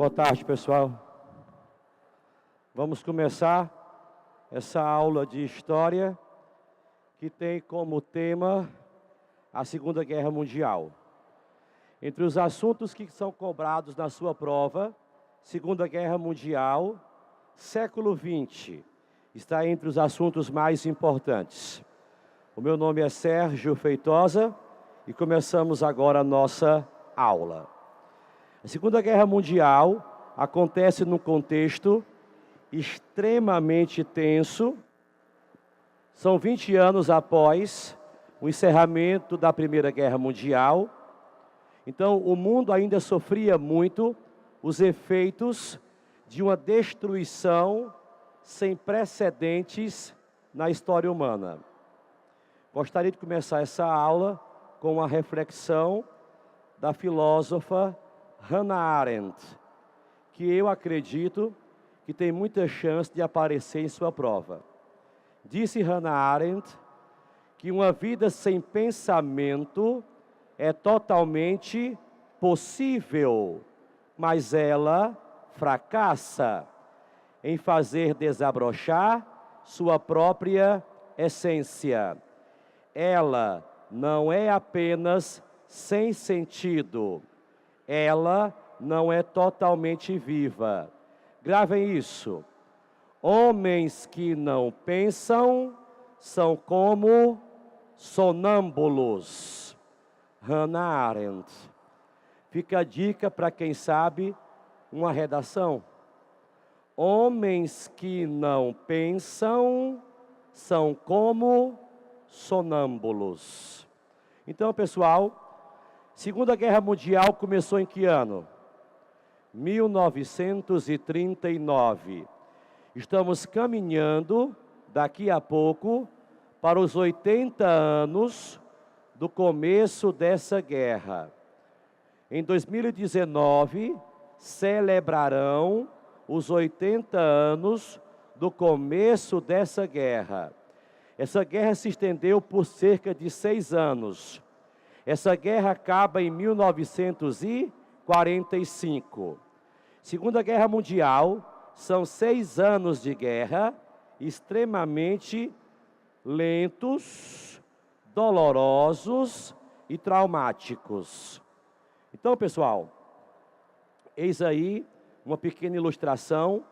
Boa tarde, pessoal. Vamos começar essa aula de história que tem como tema a Segunda Guerra Mundial. Entre os assuntos que são cobrados na sua prova, Segunda Guerra Mundial, século XX, está entre os assuntos mais importantes. O meu nome é Sérgio Feitosa e começamos agora a nossa aula. A Segunda Guerra Mundial acontece num contexto extremamente tenso. São 20 anos após o encerramento da Primeira Guerra Mundial. Então, o mundo ainda sofria muito os efeitos de uma destruição sem precedentes na história humana. Gostaria de começar essa aula com uma reflexão da filósofa Hannah Arendt, que eu acredito que tem muita chance de aparecer em sua prova. Disse Hannah Arendt que uma vida sem pensamento é totalmente possível, mas ela fracassa em fazer desabrochar sua própria essência. Ela não é apenas sem sentido, ela não é totalmente viva. Gravem isso. Homens que não pensam são como sonâmbulos. Hannah Arendt. Fica a dica para quem sabe uma redação. Homens que não pensam são como sonâmbulos. Então, pessoal, Segunda Guerra Mundial começou em que ano? 1939. Estamos caminhando, daqui a pouco, para os 80 anos do começo dessa guerra. Em 2019, celebrarão os 80 anos do começo dessa guerra. Essa guerra se estendeu por cerca de 6 anos. Essa guerra acaba em 1945. Segunda Guerra Mundial são 6 anos de guerra extremamente lentos, dolorosos e traumáticos. Então, pessoal, eis aí uma pequena ilustração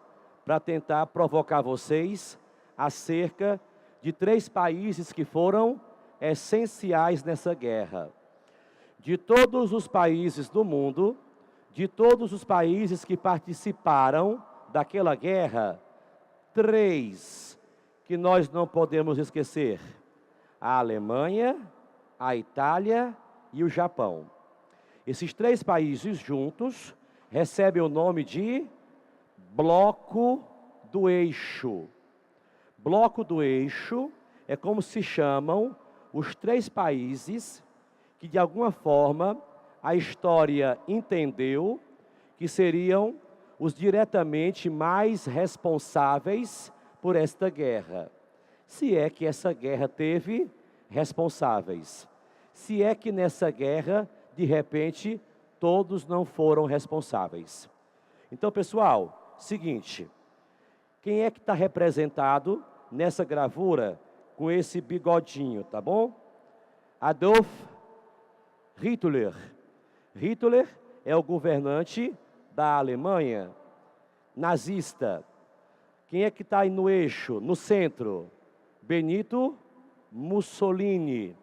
para tentar provocar vocês acerca de 3 países que foram essenciais nessa guerra. De todos os países do mundo, de todos os países que participaram daquela guerra, 3 que nós não podemos esquecer: a Alemanha, a Itália e o Japão. Esses 3 países juntos recebem o nome de Bloco do Eixo. Bloco do Eixo é como se chamam os 3 países que, de alguma forma, a história entendeu que seriam os diretamente mais responsáveis por esta guerra. Se é que essa guerra teve responsáveis. Se é que nessa guerra, de repente, todos não foram responsáveis. Então, pessoal, seguinte, quem é que está representado nessa gravura com esse bigodinho, tá bom? Adolf Hitler. Hitler é o governante da Alemanha, nazista. Quem é que está aí no eixo, no centro? Benito Mussolini,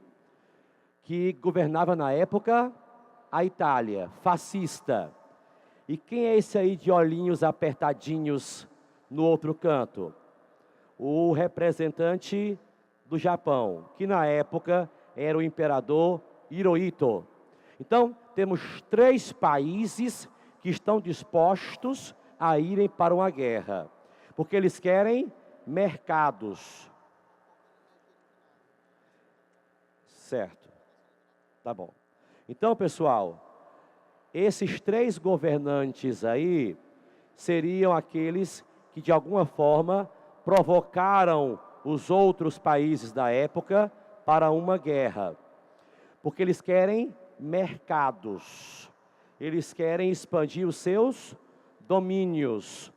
que governava na época a Itália, fascista. E quem é esse aí de olhinhos apertadinhos no outro canto? O representante do Japão, que na época era o imperador Hirohito. Então, temos 3 países que estão dispostos a irem para uma guerra, porque eles querem mercados. Certo. Tá bom. Então, pessoal, esses 3 governantes aí seriam aqueles que, de alguma forma, provocaram os outros países da época para uma guerra. Porque eles querem mercados. Eles querem expandir os seus domínios.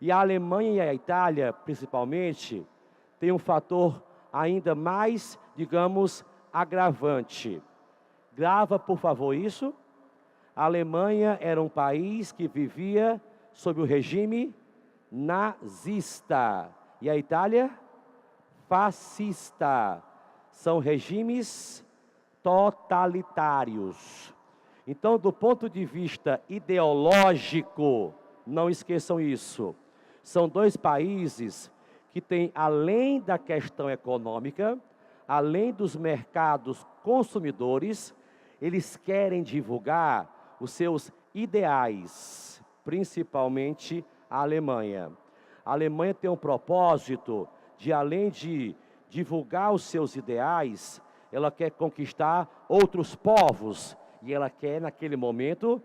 E a Alemanha e a Itália, principalmente, tem um fator ainda mais, digamos, agravante. Grava, por favor, isso. A Alemanha era um país que vivia sob o regime nazista. E a Itália? Fascista. São regimes totalitários. Então, do ponto de vista ideológico, não esqueçam isso. São dois países que têm, além da questão econômica, além dos mercados consumidores, eles querem divulgar os seus ideais, principalmente a Alemanha. A Alemanha tem um propósito de, além de divulgar os seus ideais, ela quer conquistar outros povos e ela quer, naquele momento,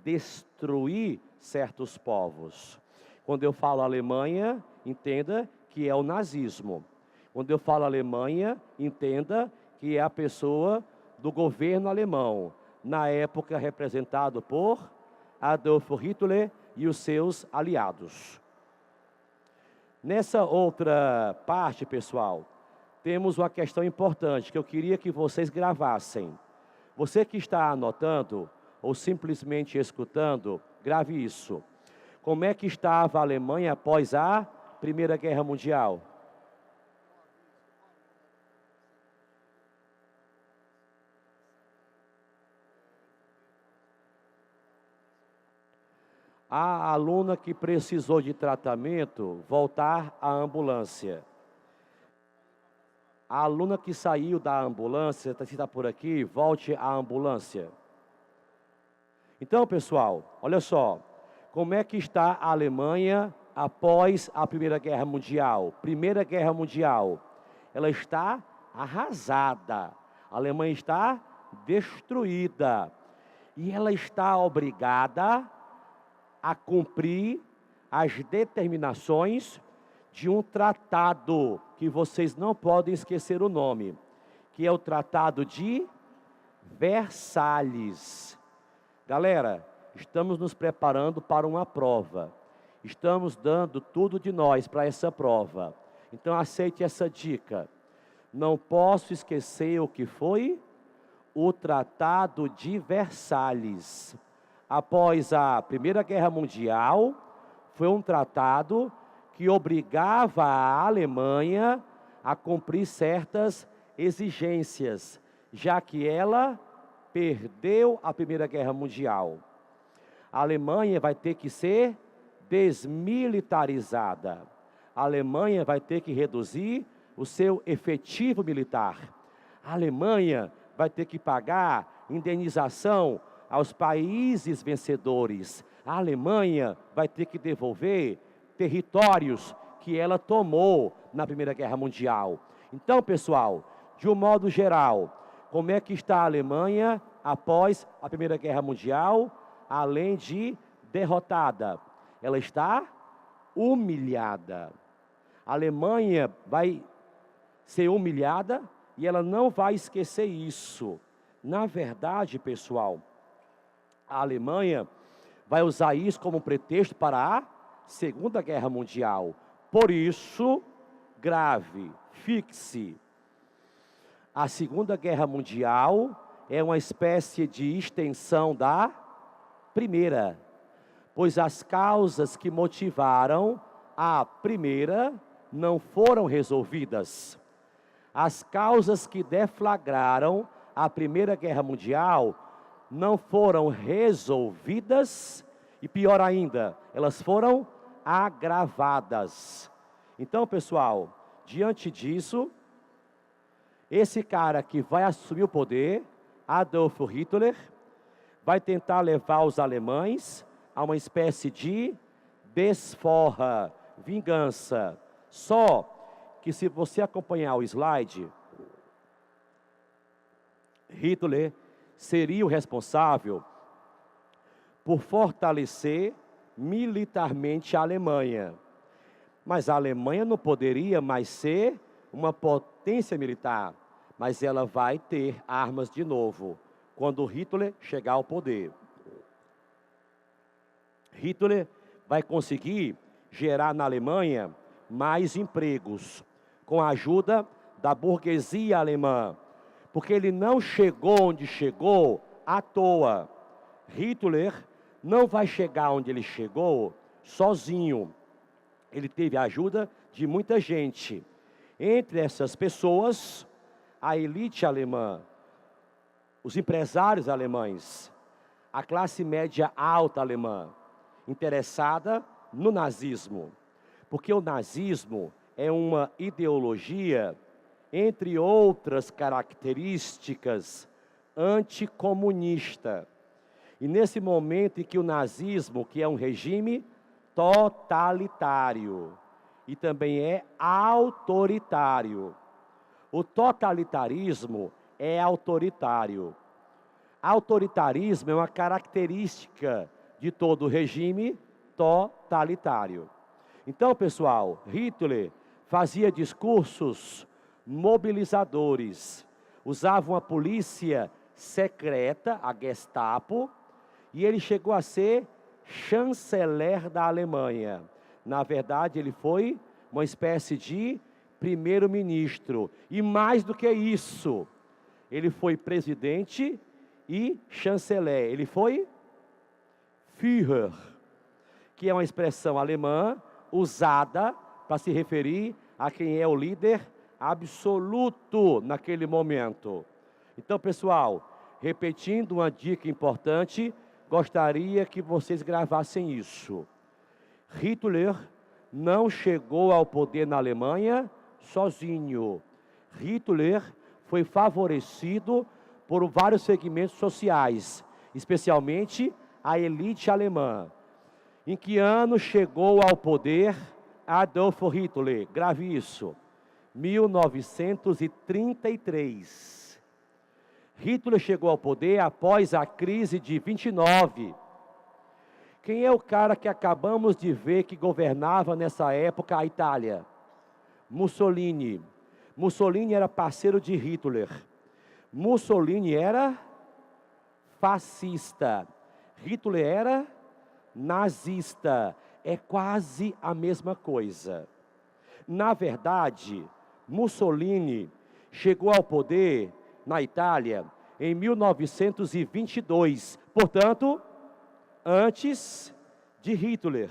destruir certos povos. Quando eu falo Alemanha, entenda que é o nazismo. Quando eu falo Alemanha, entenda que é a pessoa do governo alemão, na época representado por Adolf Hitler e os seus aliados. Nessa outra parte, pessoal, temos uma questão importante que eu queria que vocês gravassem. Você que está anotando ou simplesmente escutando, grave isso. Como é que estava a Alemanha após a Primeira Guerra Mundial? A aluna que precisou de tratamento, voltar à ambulância. A aluna que saiu da ambulância, está por aqui, volte à ambulância. Então, pessoal, olha só. Como é que está a Alemanha após a Primeira Guerra Mundial? Primeira Guerra Mundial, ela está arrasada. A Alemanha está destruída. E ela está obrigada a cumprir as determinações de um tratado, que vocês não podem esquecer o nome, que é o Tratado de Versalhes. Galera, estamos nos preparando para uma prova. Estamos dando tudo de nós para essa prova. Então aceite essa dica. Não posso esquecer o que foi o Tratado de Versalhes. Após a Primeira Guerra Mundial, foi um tratado que obrigava a Alemanha a cumprir certas exigências, já que ela perdeu a Primeira Guerra Mundial. A Alemanha vai ter que ser desmilitarizada. A Alemanha vai ter que reduzir o seu efetivo militar. A Alemanha vai ter que pagar indenização aos países vencedores. A Alemanha vai ter que devolver territórios que ela tomou na Primeira Guerra Mundial. Então, pessoal, de um modo geral, como é que está a Alemanha após a Primeira Guerra Mundial, além de derrotada? Ela está humilhada. A Alemanha vai ser humilhada e ela não vai esquecer isso. Na verdade, pessoal, a Alemanha vai usar isso como pretexto para a Segunda Guerra Mundial. Por isso, grave, fixe. A Segunda Guerra Mundial é uma espécie de extensão da Primeira, pois as causas que motivaram a Primeira não foram resolvidas. As causas que deflagraram a Primeira Guerra Mundial não foram resolvidas e, pior ainda, elas foram agravadas. Então, pessoal, diante disso, esse cara que vai assumir o poder, Adolf Hitler, vai tentar levar os alemães a uma espécie de desforra, vingança. Só que, se você acompanhar o slide, Hitler seria o responsável por fortalecer militarmente a Alemanha. Mas a Alemanha não poderia mais ser uma potência militar, mas ela vai ter armas de novo, quando Hitler chegar ao poder. Hitler vai conseguir gerar na Alemanha mais empregos, com a ajuda da burguesia alemã, porque ele não chegou onde chegou à toa. Hitler não vai chegar onde ele chegou sozinho. Ele teve a ajuda de muita gente. Entre essas pessoas, a elite alemã, os empresários alemães, a classe média alta alemã, interessada no nazismo. Porque o nazismo é uma ideologia, entre outras características, anticomunista. E nesse momento em que o nazismo, que é um regime totalitário e também é autoritário. O totalitarismo é autoritário. Autoritarismo é uma característica de todo regime totalitário. Então, pessoal, Hitler fazia discursos mobilizadores, usava uma polícia secreta, a Gestapo, e ele chegou a ser chanceler da Alemanha. Na verdade, ele foi uma espécie de primeiro-ministro. E mais do que isso, ele foi presidente e chanceler. Ele foi Führer, que é uma expressão alemã usada para se referir a quem é o líder absoluto naquele momento. Então, pessoal, repetindo uma dica importante, gostaria que vocês gravassem isso. Hitler não chegou ao poder na Alemanha sozinho. Hitler foi favorecido por vários segmentos sociais, especialmente a elite alemã. Em que ano chegou ao poder Adolf Hitler? Grave isso. 1933. Hitler chegou ao poder após a crise de 29. Quem é o cara que acabamos de ver que governava nessa época a Itália? Mussolini. Mussolini era parceiro de Hitler. Mussolini era fascista. Hitler era nazista. É quase a mesma coisa. Na verdade, Mussolini chegou ao poder na Itália em 1922. Portanto, antes de Hitler.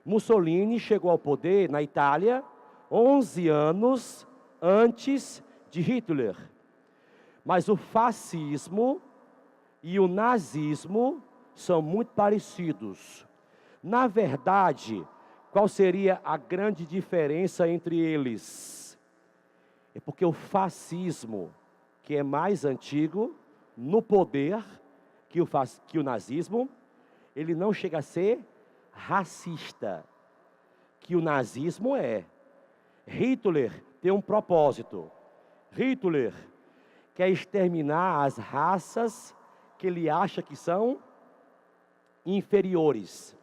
Mussolini chegou ao poder na Itália 11 anos antes de Hitler. Mas o fascismo e o nazismo são muito parecidos. Na verdade, qual seria a grande diferença entre eles? É porque o fascismo, que é mais antigo, no poder que o nazismo, ele não chega a ser racista, que o nazismo é. Hitler tem um propósito. Hitler quer exterminar as raças que ele acha que são inferiores.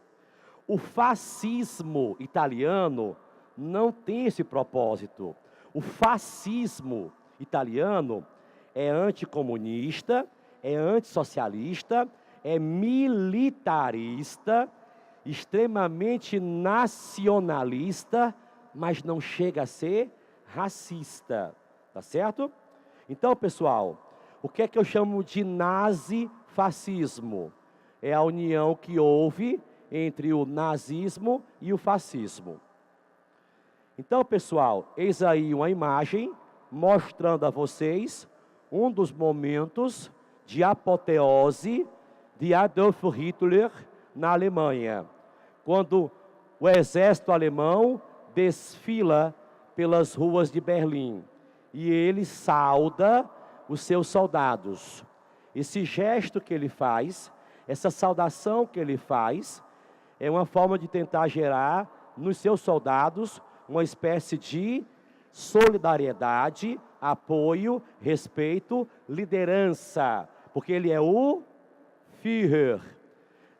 O fascismo italiano não tem esse propósito. O fascismo italiano é anticomunista, é antissocialista, é militarista, extremamente nacionalista, mas não chega a ser racista, tá certo? Então, pessoal, o que é que eu chamo de nazifascismo? É a união que houve entre o nazismo e o fascismo. Então, pessoal, eis aí uma imagem mostrando a vocês um dos momentos de apoteose de Adolf Hitler na Alemanha, quando o exército alemão desfila pelas ruas de Berlim e ele sauda os seus soldados. Esse gesto que ele faz, essa saudação que ele faz, é uma forma de tentar gerar nos seus soldados uma espécie de solidariedade, apoio, respeito, liderança, porque ele é o Führer.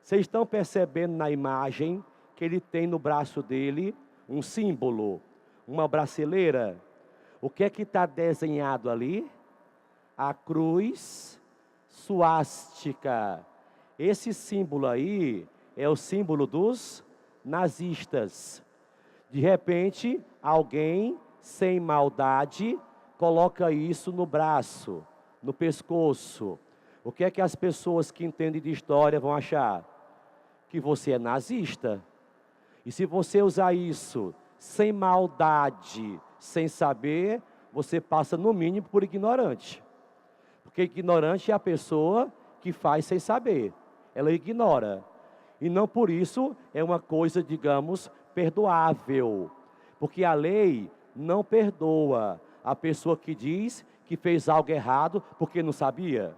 Vocês estão percebendo na imagem que ele tem no braço dele um símbolo, uma braceleira? O que é que está desenhado ali? A cruz suástica. Esse símbolo aí é o símbolo dos nazistas. De repente, alguém sem maldade coloca isso no braço, no pescoço. O que é que as pessoas que entendem de história vão achar? Que você é nazista. E se você usar isso sem maldade, sem saber, você passa no mínimo por ignorante. Porque ignorante é a pessoa que faz sem saber. Ela ignora. E não por isso é uma coisa, digamos, perdoável. Porque a lei não perdoa a pessoa que diz que fez algo errado porque não sabia.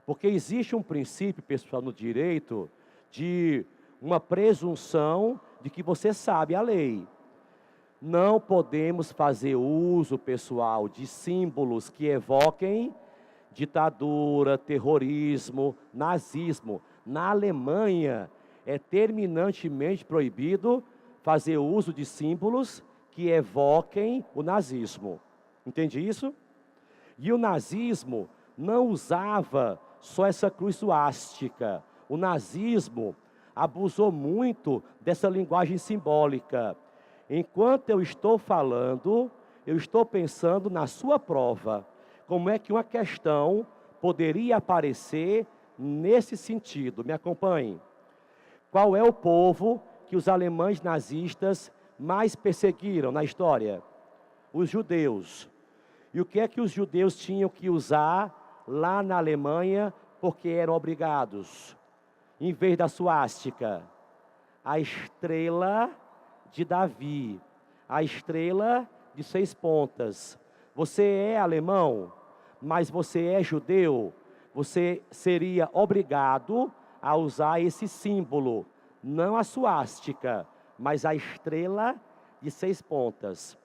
Porque existe um princípio, pessoal, no direito, de uma presunção de que você sabe a lei. Não podemos fazer uso, pessoal, de símbolos que evoquem ditadura, terrorismo, nazismo. Na Alemanha, é terminantemente proibido fazer uso de símbolos que evoquem o nazismo. Entende isso? E o nazismo não usava só essa cruz suástica. O nazismo abusou muito dessa linguagem simbólica. Enquanto eu estou falando, eu estou pensando na sua prova. Como é que uma questão poderia aparecer nesse sentido? Me acompanhe. Qual é o povo que os alemães nazistas mais perseguiram na história? Os judeus. E o que é que os judeus tinham que usar lá na Alemanha porque eram obrigados? Em vez da suástica, a estrela de Davi, a estrela de 6 pontas. Você é alemão, mas você é judeu, você seria obrigado a usar esse símbolo, não a suástica, mas a estrela de 6 pontas.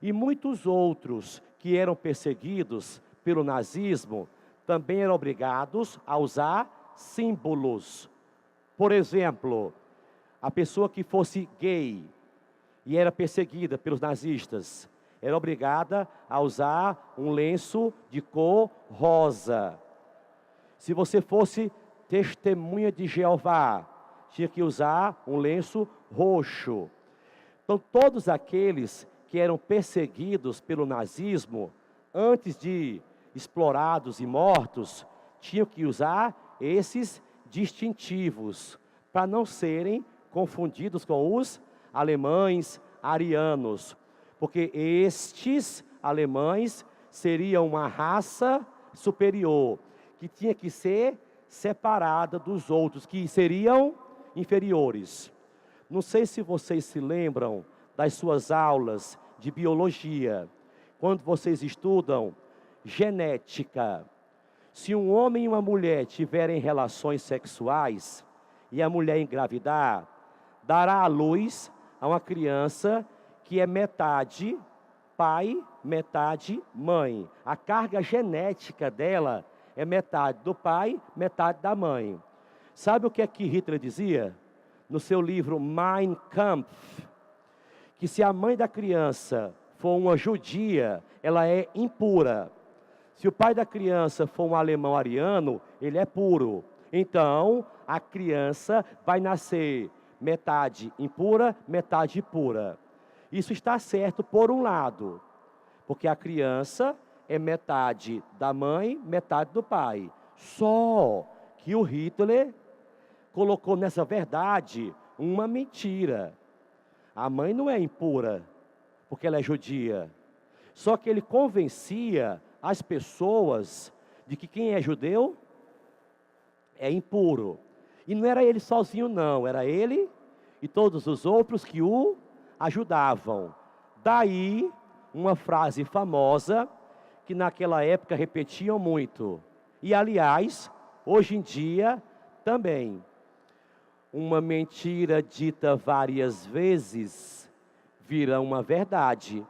E muitos outros que eram perseguidos pelo nazismo também eram obrigados a usar símbolos. Por exemplo, a pessoa que fosse gay e era perseguida pelos nazistas, era obrigada a usar um lenço de cor rosa. Se você fosse testemunha de Jeová, tinha que usar um lenço roxo. Então, todos aqueles que eram perseguidos pelo nazismo, antes de explorados e mortos, tinham que usar esses distintivos, para não serem confundidos com os alemães arianos, porque estes alemães seriam uma raça superior, que tinha que ser separada dos outros, que seriam inferiores. Não sei se vocês se lembram das suas aulas de biologia, quando vocês estudam genética. Se um homem e uma mulher tiverem relações sexuais e a mulher engravidar, dará à luz a uma criança que é metade pai, metade mãe. A carga genética dela é metade do pai, metade da mãe. Sabe o que é que Hitler dizia? No seu livro Mein Kampf, que se a mãe da criança for uma judia, ela é impura. Se o pai da criança for um alemão ariano, ele é puro. Então, a criança vai nascer metade impura, metade pura. Isso está certo por um lado, porque a criança é metade da mãe, metade do pai. Só que o Hitler colocou nessa verdade uma mentira. A mãe não é impura, porque ela é judia. Só que ele convencia as pessoas de que quem é judeu é impuro. E não era ele sozinho não, era ele e todos os outros que o ajudavam. Daí, uma frase famosa, que naquela época repetiam muito. E aliás, hoje em dia também. Uma mentira dita várias vezes vira uma verdade.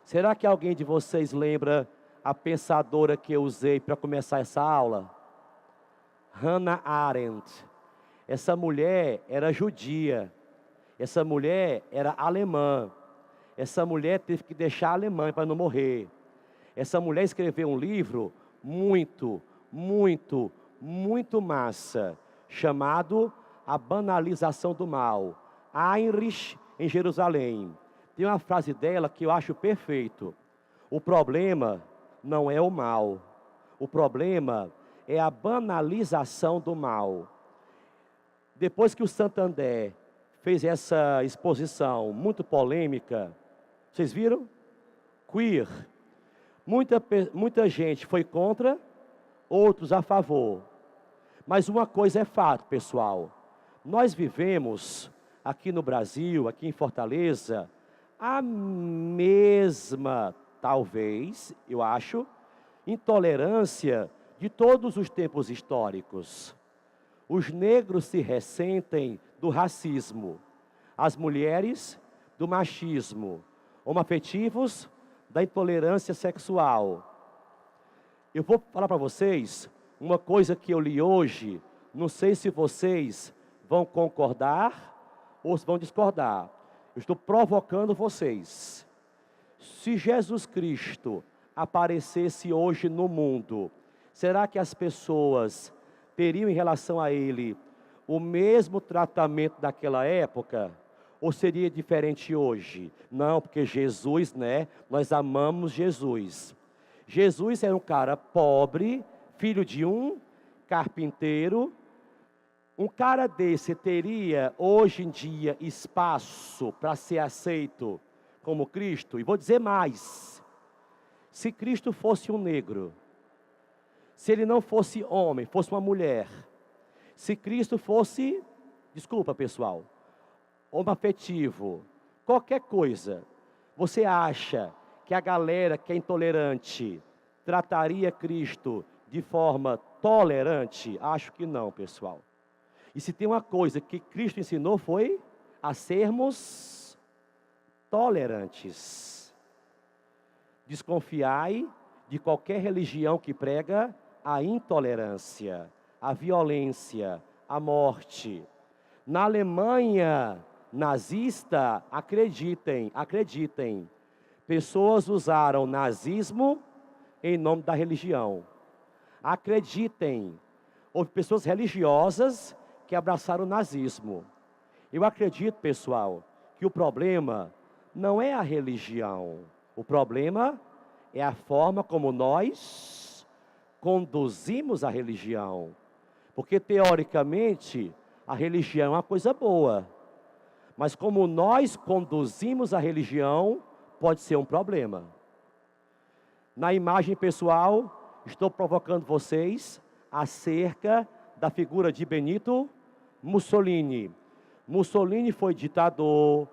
Será que alguém de vocês lembra a pensadora que eu usei para começar essa aula? Hannah Arendt. Essa mulher era judia. Essa mulher era alemã. Essa mulher teve que deixar a Alemanha para não morrer. Essa mulher escreveu um livro muito massa, chamado A Banalização do Mal. Heinrich, em Jerusalém. Tem uma frase dela que eu acho perfeito. O problema não é o mal. O problema é a banalização do mal. Depois que o Santander fez essa exposição muito polêmica, vocês viram? Queer. Muita gente foi contra, outros a favor. Mas uma coisa é fato, pessoal. Nós vivemos aqui no Brasil, aqui em Fortaleza, a mesma, talvez, eu acho, intolerância de todos os tempos históricos. Os negros se ressentem do racismo, as mulheres do machismo, homoafetivos da intolerância sexual. Eu vou falar para vocês uma coisa que eu li hoje, não sei se vocês vão concordar ou se vão discordar. Eu estou provocando vocês. Se Jesus Cristo aparecesse hoje no mundo, será que as pessoas teriam em relação a Ele o mesmo tratamento daquela época? Ou seria diferente hoje? Não, porque Jesus, nós amamos Jesus. Jesus era um cara pobre, filho de um carpinteiro. Um cara desse teria, hoje em dia, espaço para ser aceito como Cristo? E vou dizer mais. Se Cristo fosse um negro, se ele não fosse homem, fosse uma mulher, se Cristo fosse, desculpa pessoal, homoafetivo, qualquer coisa, você acha que a galera que é intolerante trataria Cristo de forma tolerante? Acho que não, pessoal. E se tem uma coisa que Cristo ensinou foi a sermos tolerantes. Desconfiai de qualquer religião que prega a intolerância, a violência, a morte. Na Alemanha nazista, acreditem, pessoas usaram nazismo em nome da religião. Acreditem, houve pessoas religiosas que abraçaram o nazismo. Eu acredito, pessoal, que o problema não é a religião. O problema é a forma como nós conduzimos a religião. Porque, teoricamente, a religião é uma coisa boa. Mas como nós conduzimos a religião, pode ser um problema. Na imagem pessoal, estou provocando vocês acerca da figura de Benito Mussolini. Mussolini foi ditador,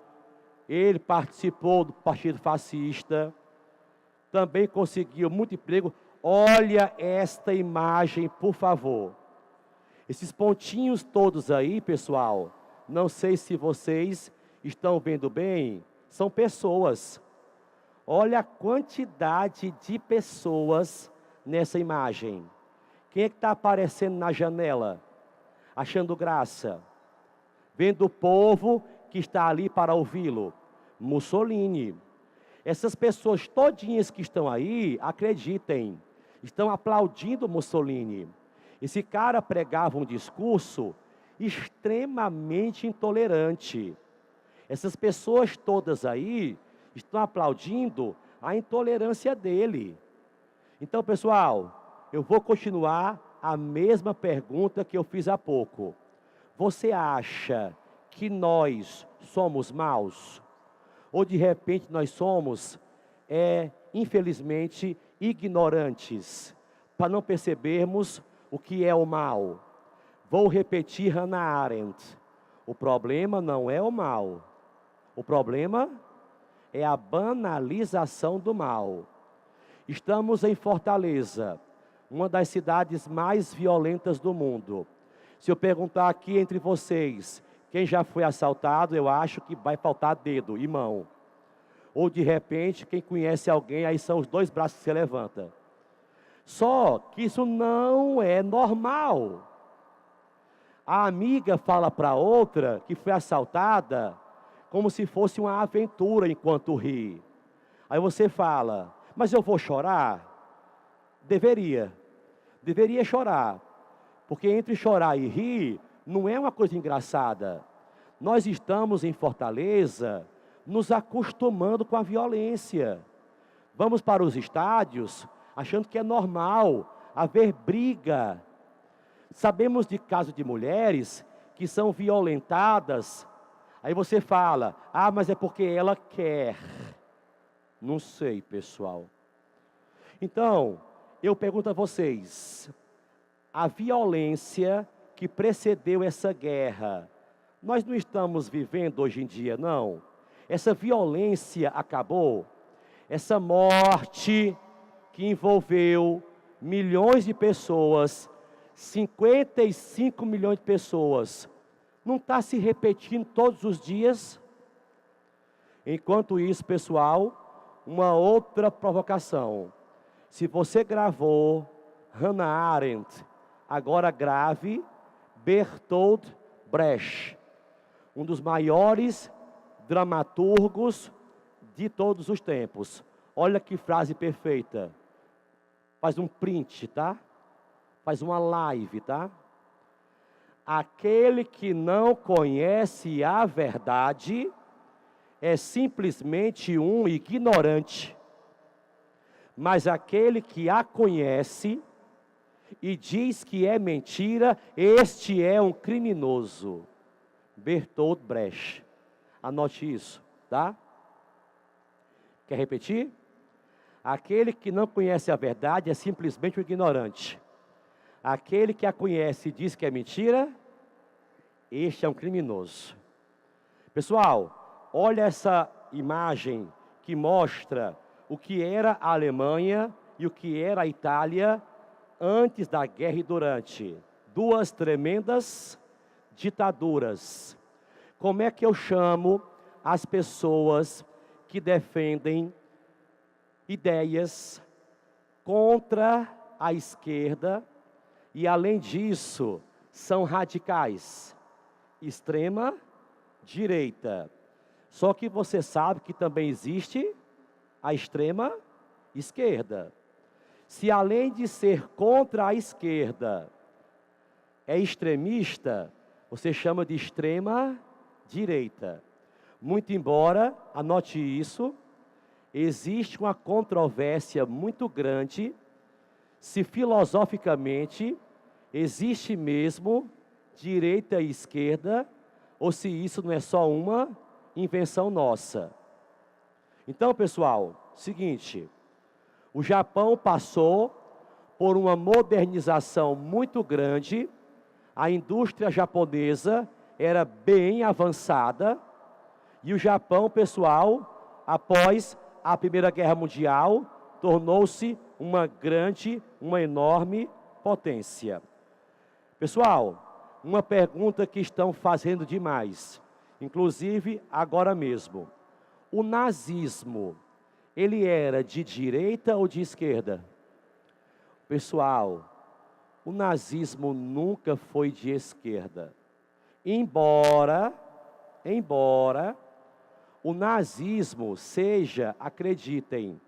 ele participou do Partido Fascista, também conseguiu muito emprego. Olha esta imagem, por favor. Esses pontinhos todos aí, pessoal, não sei se vocês estão vendo bem, são pessoas. Olha a quantidade de pessoas nessa imagem. Quem é que está aparecendo na janela? Achando graça? Vendo o povo que está ali para ouvi-lo? Mussolini. Essas pessoas todinhas que estão aí, acreditem, estão aplaudindo Mussolini. Esse cara pregava um discurso extremamente intolerante. Essas pessoas todas aí estão aplaudindo a intolerância dele. Então, pessoal, eu vou continuar a mesma pergunta que eu fiz há pouco. Você acha que nós somos maus? Ou de repente nós somos, infelizmente, ignorantes, para não percebermos o que é o mal? Vou repetir Hannah Arendt. O problema não é o mal. O problema é a banalização do mal. Estamos em Fortaleza, uma das cidades mais violentas do mundo. Se eu perguntar aqui entre vocês, quem já foi assaltado, eu acho que vai faltar dedo e mão. Ou de repente, quem conhece alguém, aí são os dois braços que se levanta. Só que isso não é normal. A amiga fala para outra que foi assaltada como se fosse uma aventura enquanto ri. Aí você fala, mas eu vou chorar? Deveria chorar. Porque entre chorar e rir, não é uma coisa engraçada. nós estamos em Fortaleza nos acostumando com a violência. Vamos para os estádios achando que é normal haver briga. Sabemos de casos de mulheres que são violentadas. Aí você fala, mas é porque ela quer. Não sei, pessoal. Então, eu pergunto a vocês, a violência que precedeu essa guerra, nós não estamos vivendo hoje em dia, não? Essa violência acabou? Essa morte que envolveu milhões de pessoas, 55 milhões de pessoas, não está se repetindo todos os dias? Enquanto isso, pessoal, uma outra provocação. Se você gravou Hannah Arendt, agora grave Bertolt Brecht, um dos maiores dramaturgos de todos os tempos. Olha que frase perfeita. Faz um print, tá? Faz uma live, tá? Aquele que não conhece a verdade é simplesmente um ignorante. Mas aquele que a conhece e diz que é mentira, este é um criminoso. Bertolt Brecht. Anote isso, tá? Quer repetir? Aquele que não conhece a verdade é simplesmente um ignorante. Aquele que a conhece e diz que é mentira, este é um criminoso. Pessoal, olha essa imagem que mostra o que era a Alemanha e o que era a Itália antes da guerra e durante. Duas tremendas ditaduras. Como é que eu chamo as pessoas que defendem ideias contra a esquerda e, além disso, são radicais? Extrema direita. Só que você sabe que também existe a extrema esquerda. Se além de ser contra a esquerda é extremista, você chama de extrema direita. Muito embora, anote isso, existe uma controvérsia muito grande se filosoficamente existe mesmo direita e esquerda, ou se isso não é só uma invenção nossa. Então, pessoal, seguinte, o Japão passou por uma modernização muito grande, a indústria japonesa era bem avançada, e o Japão, pessoal, após a Primeira Guerra Mundial, tornou-se uma enorme potência. Pessoal, uma pergunta que estão fazendo demais, inclusive agora mesmo. O nazismo, ele era de direita ou de esquerda? Pessoal, o nazismo nunca foi de esquerda. Embora o nazismo seja, acreditem,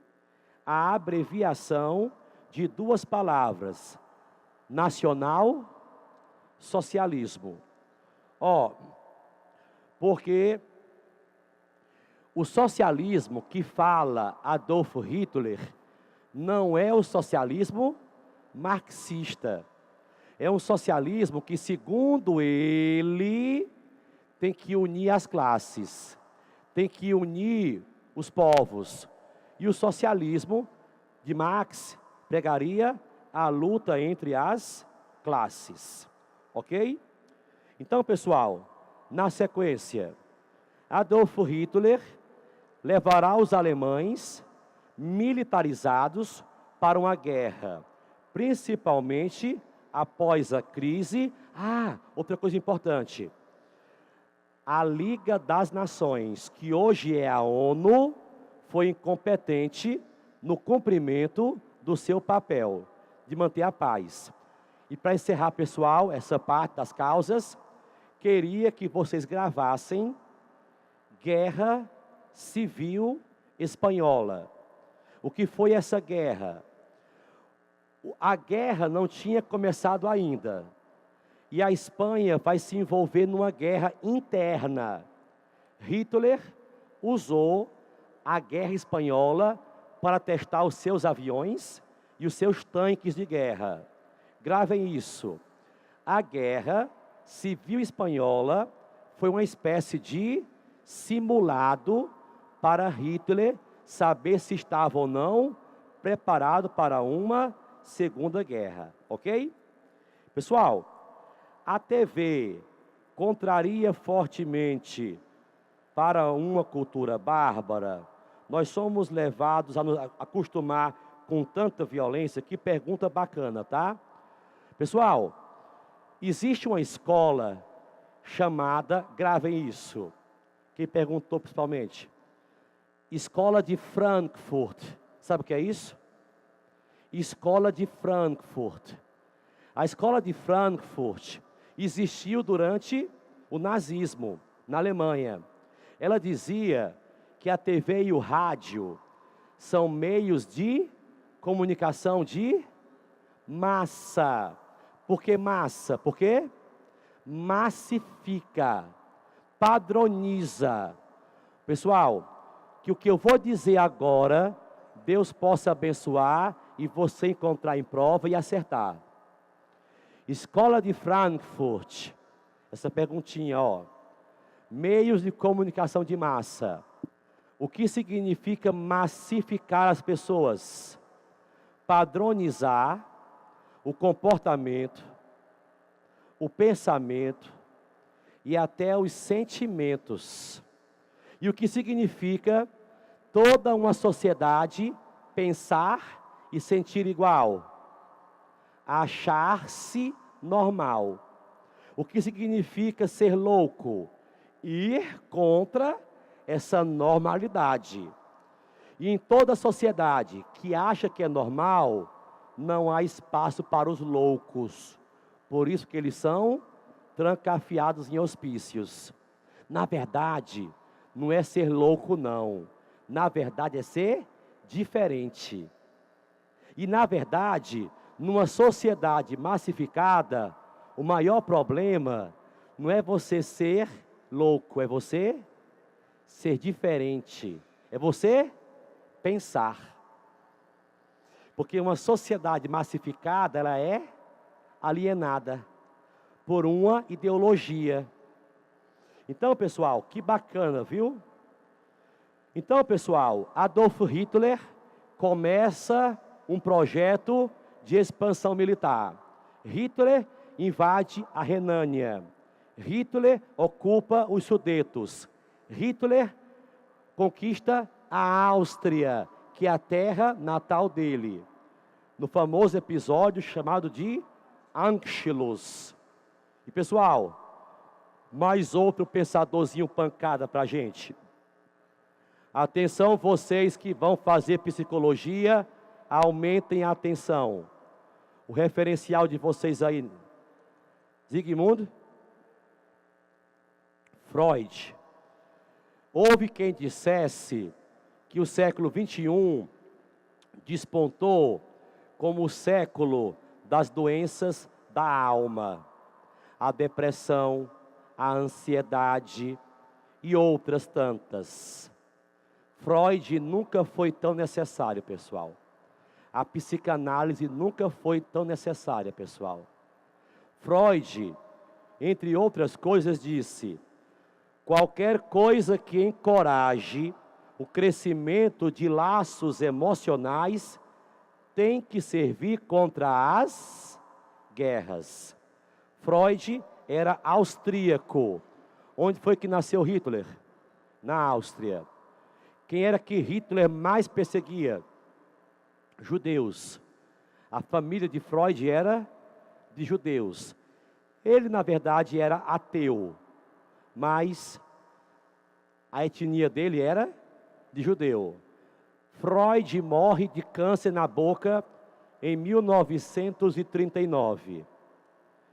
a abreviação de duas palavras, nacional, socialismo. Porque o socialismo que fala Adolf Hitler não é o socialismo marxista. É um socialismo que, segundo ele, tem que unir as classes, tem que unir os povos. E o socialismo de Marx pregaria a luta entre as classes. Ok? Então, pessoal, na sequência, Adolf Hitler levará os alemães militarizados para uma guerra, principalmente após a crise. Outra coisa importante, a Liga das Nações, que hoje é a ONU, foi incompetente no cumprimento do seu papel de manter a paz. E para encerrar, pessoal, essa parte das causas, queria que vocês gravassem Guerra Civil Espanhola. O que foi essa guerra? A guerra não tinha começado ainda. e a Espanha vai se envolver numa guerra interna. Hitler usou a guerra espanhola para testar os seus aviões e os seus tanques de guerra. Gravem isso. A guerra civil espanhola foi uma espécie de simulado para Hitler saber se estava ou não preparado para uma segunda guerra, ok? Pessoal, a TV contraria fortemente para uma cultura bárbara. Nós somos levados a nos acostumar com tanta violência. Que pergunta bacana, tá? Pessoal, existe uma escola chamada, gravem isso, quem perguntou principalmente, Escola de Frankfurt. Sabe o que é isso? Escola de Frankfurt. A Escola de Frankfurt existiu durante o nazismo, na Alemanha. Ela dizia que a TV e o rádio são meios de comunicação de massa. Por que massa? Porque massifica, padroniza. Pessoal, que o que eu vou dizer agora, Deus possa abençoar e você encontrar em prova e acertar. Escola de Frankfurt, essa perguntinha, ó. Meios de comunicação de massa. O que significa massificar as pessoas? Padronizar o comportamento, o pensamento e até os sentimentos. E o que significa toda uma sociedade pensar e sentir igual, achar-se normal. O que significa ser louco? Ir contra essa normalidade. E em toda sociedade que acha que é normal, não há espaço para os loucos. Por isso que eles são trancafiados em hospícios. Na verdade, não é ser louco, não. Na verdade, é ser diferente. E, na verdade, numa sociedade massificada, o maior problema não é você ser louco, é você ser diferente. É você pensar. Porque uma sociedade massificada, ela é alienada por uma ideologia. Então, pessoal, que bacana, viu? Então, pessoal, Adolf Hitler começa um projeto de expansão militar. Hitler invade a Renânia. Hitler ocupa os Sudetos. Hitler conquista a Áustria, que é a terra natal dele. No famoso episódio chamado de Anschluss. E, pessoal, mais outro pensadorzinho pancada para a gente. Atenção, vocês que vão fazer psicologia, aumentem a atenção. O referencial de vocês aí, Sigmund Freud. Houve quem dissesse que o século XXI despontou como o século das doenças da alma. A depressão, a ansiedade e outras tantas. Freud nunca foi tão necessário, pessoal. A psicanálise nunca foi tão necessária, pessoal. Freud, entre outras coisas, disse: qualquer coisa que encoraje o crescimento de laços emocionais tem que servir contra as guerras. Freud era austríaco. Onde foi que nasceu Hitler? Na Áustria. Quem era que Hitler mais perseguia? Judeus. A família de Freud era de judeus. Ele, na verdade, era ateu, mas a etnia dele era de judeu. Freud morre de câncer na boca em 1939.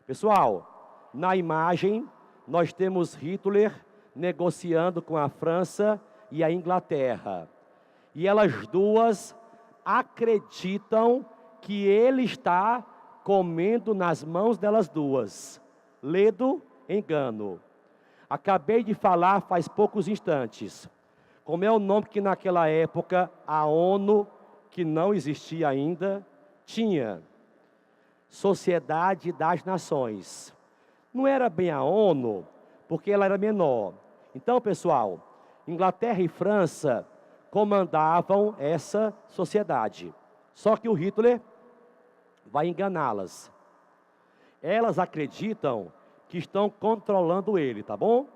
Pessoal, na imagem, nós temos Hitler negociando com a França e a Inglaterra. E elas duas acreditam que ele está comendo nas mãos delas duas. Ledo, engano. Acabei de falar faz poucos instantes. Como é o nome que naquela época a ONU, que não existia ainda, tinha? Sociedade das Nações. Não era bem a ONU, porque ela era menor. Então, pessoal, Inglaterra e França comandavam essa sociedade. Só que o Hitler vai enganá-las. Elas acreditam que estão controlando ele, tá bom?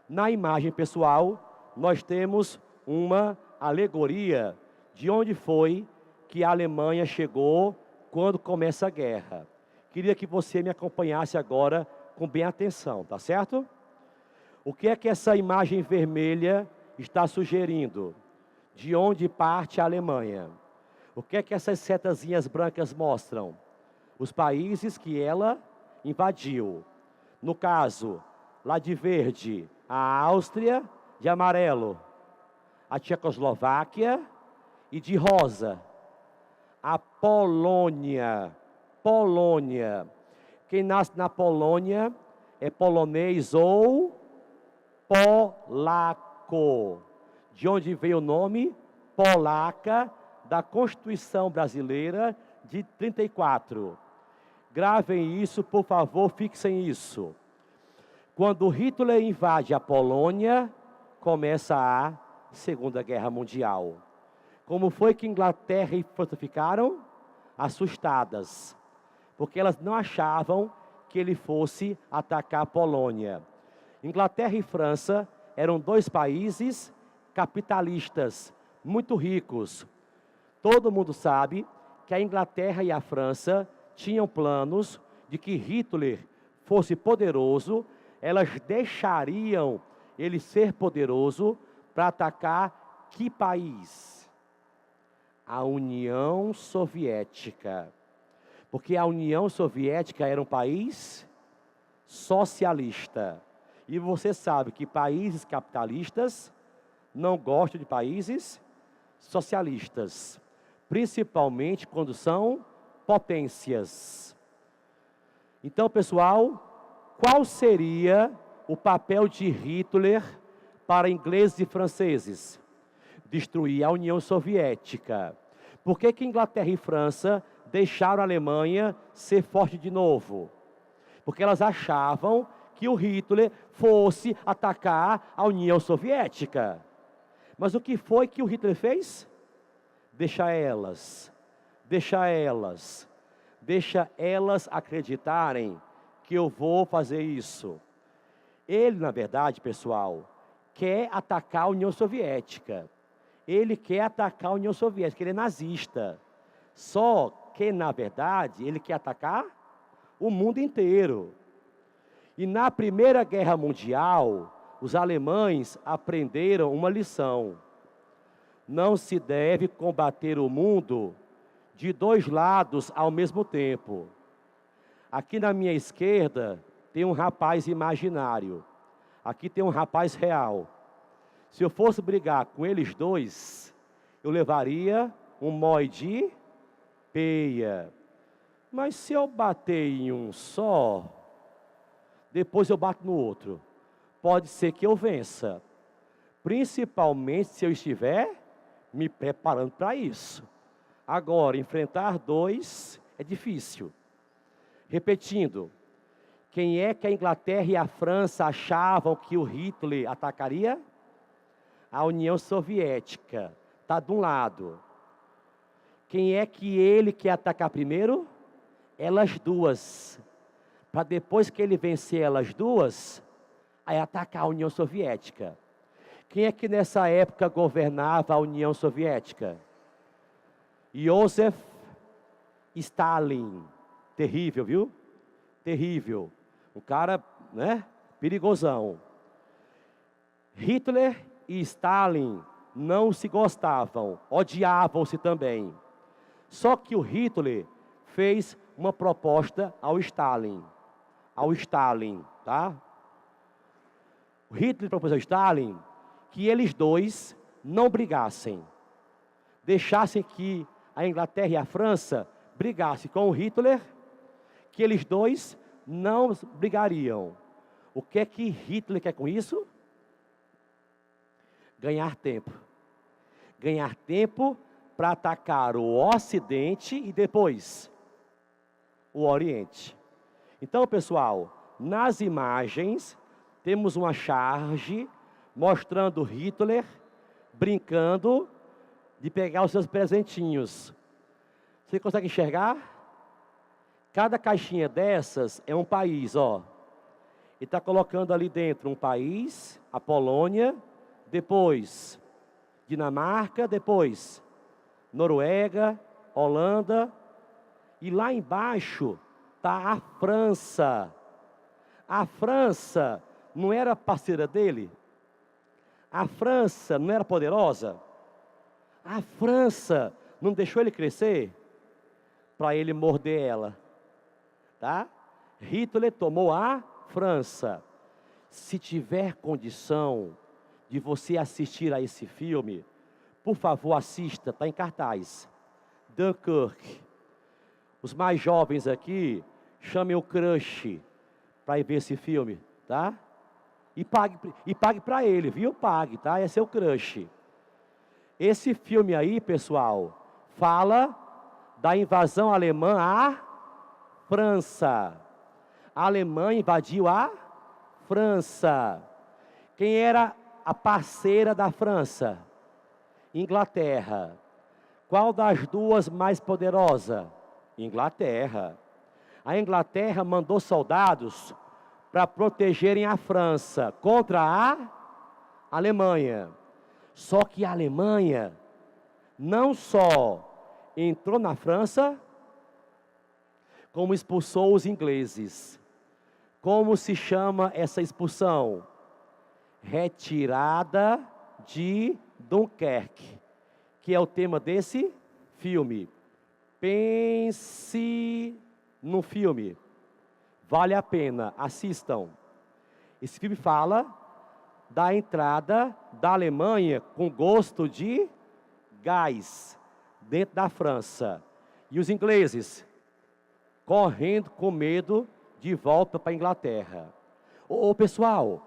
Na imagem, pessoal, nós temos uma alegoria de onde foi que a Alemanha chegou quando começa a guerra. Queria que você me acompanhasse agora com bem atenção, tá certo? O que é que essa imagem vermelha está sugerindo? De onde parte a Alemanha? O que é que essas setazinhas brancas mostram? Os países que ela invadiu. No caso, lá de verde, a Áustria, de amarelo, a Tchecoslováquia e de rosa, a Polônia. Polônia. Quem nasce na Polônia é polonês ou polaco. De onde veio o nome? Polaca, da Constituição Brasileira de 34. Gravem isso, por favor, fixem isso. Quando Hitler invade a Polônia, começa a Segunda Guerra Mundial. Como foi que Inglaterra e França ficaram? Assustadas, porque elas não achavam que ele fosse atacar a Polônia. Inglaterra e França eram dois países capitalistas, muito ricos. Todo mundo sabe que a Inglaterra e a França tinham planos de que Hitler fosse poderoso, elas deixariam ele ser poderoso para atacar que país? A União Soviética. Porque a União Soviética era um país socialista. E você sabe que países capitalistas não gostam de países socialistas, principalmente quando são potências. Então, pessoal, qual seria o papel de Hitler para ingleses e franceses? Destruir a União Soviética. Por que que Inglaterra e França deixaram a Alemanha ser forte de novo? Porque elas achavam que o Hitler fosse atacar a União Soviética. Mas o que foi que o Hitler fez? Deixa elas acreditarem que eu vou fazer isso. Ele, na verdade, pessoal, quer atacar a União Soviética. Ele quer atacar a União Soviética, ele é nazista. Só que, na verdade, ele quer atacar o mundo inteiro. E na Primeira Guerra Mundial, os alemães aprenderam uma lição. Não se deve combater o mundo de dois lados ao mesmo tempo. Aqui na minha esquerda tem um rapaz imaginário. Aqui tem um rapaz real. Se eu fosse brigar com eles dois, eu levaria um mói de peia. Mas se eu bater em um só, depois eu bato no outro. Pode ser que eu vença. Principalmente se eu estiver me preparando para isso. Agora, enfrentar dois é difícil. Repetindo, quem é que a Inglaterra e a França achavam que o Hitler atacaria? A União Soviética. Está de um lado. Quem é que ele quer atacar primeiro? Elas duas. Para depois que ele vencer elas duas, aí atacar a União Soviética. Quem é que nessa época governava a União Soviética? Joseph Stalin. Terrível, viu? Terrível. Um cara, né? Perigosão. Hitler e Stalin não se gostavam, odiavam-se também. Só que o Hitler fez uma proposta ao Stalin. Ao Stalin, tá? O Hitler propôs ao Stalin que eles dois não brigassem. Deixassem que a Inglaterra e a França brigassem com o Hitler, que eles dois não brigariam. O que é que Hitler quer com isso? Ganhar tempo. Ganhar tempo para atacar o Ocidente e depois o Oriente. Então, pessoal, nas imagens temos uma charge mostrando Hitler brincando de pegar os seus presentinhos. Você consegue enxergar? Cada caixinha dessas é um país, ó. E está colocando ali dentro um país, a Polônia, depois Dinamarca, depois Noruega, Holanda, e lá embaixo está a França. A França não era parceira dele? A França não era poderosa? A França não deixou ele crescer para ele morder ela, tá? Hitler tomou a França. Se tiver condição de você assistir a esse filme, por favor, assista, está em cartaz. Dunkirk. Os mais jovens aqui, chamem o crush para ir ver esse filme, tá? E pague para ele, viu? Pague, tá? Esse é o crush. Esse filme aí, pessoal, fala da invasão alemã à França. A Alemanha invadiu a França. Quem era a parceira da França? Inglaterra. Qual das duas mais poderosa? Inglaterra. A Inglaterra mandou soldados para protegerem a França contra a Alemanha. Só que a Alemanha não só entrou na França, como expulsou os ingleses. Como se chama essa expulsão? Retirada de Dunkerque, que é o tema desse filme. Pense no filme. Vale a pena, assistam. Esse filme fala da entrada da Alemanha com gosto de gás dentro da França. E os ingleses correndo com medo de volta para a Inglaterra. Ô pessoal,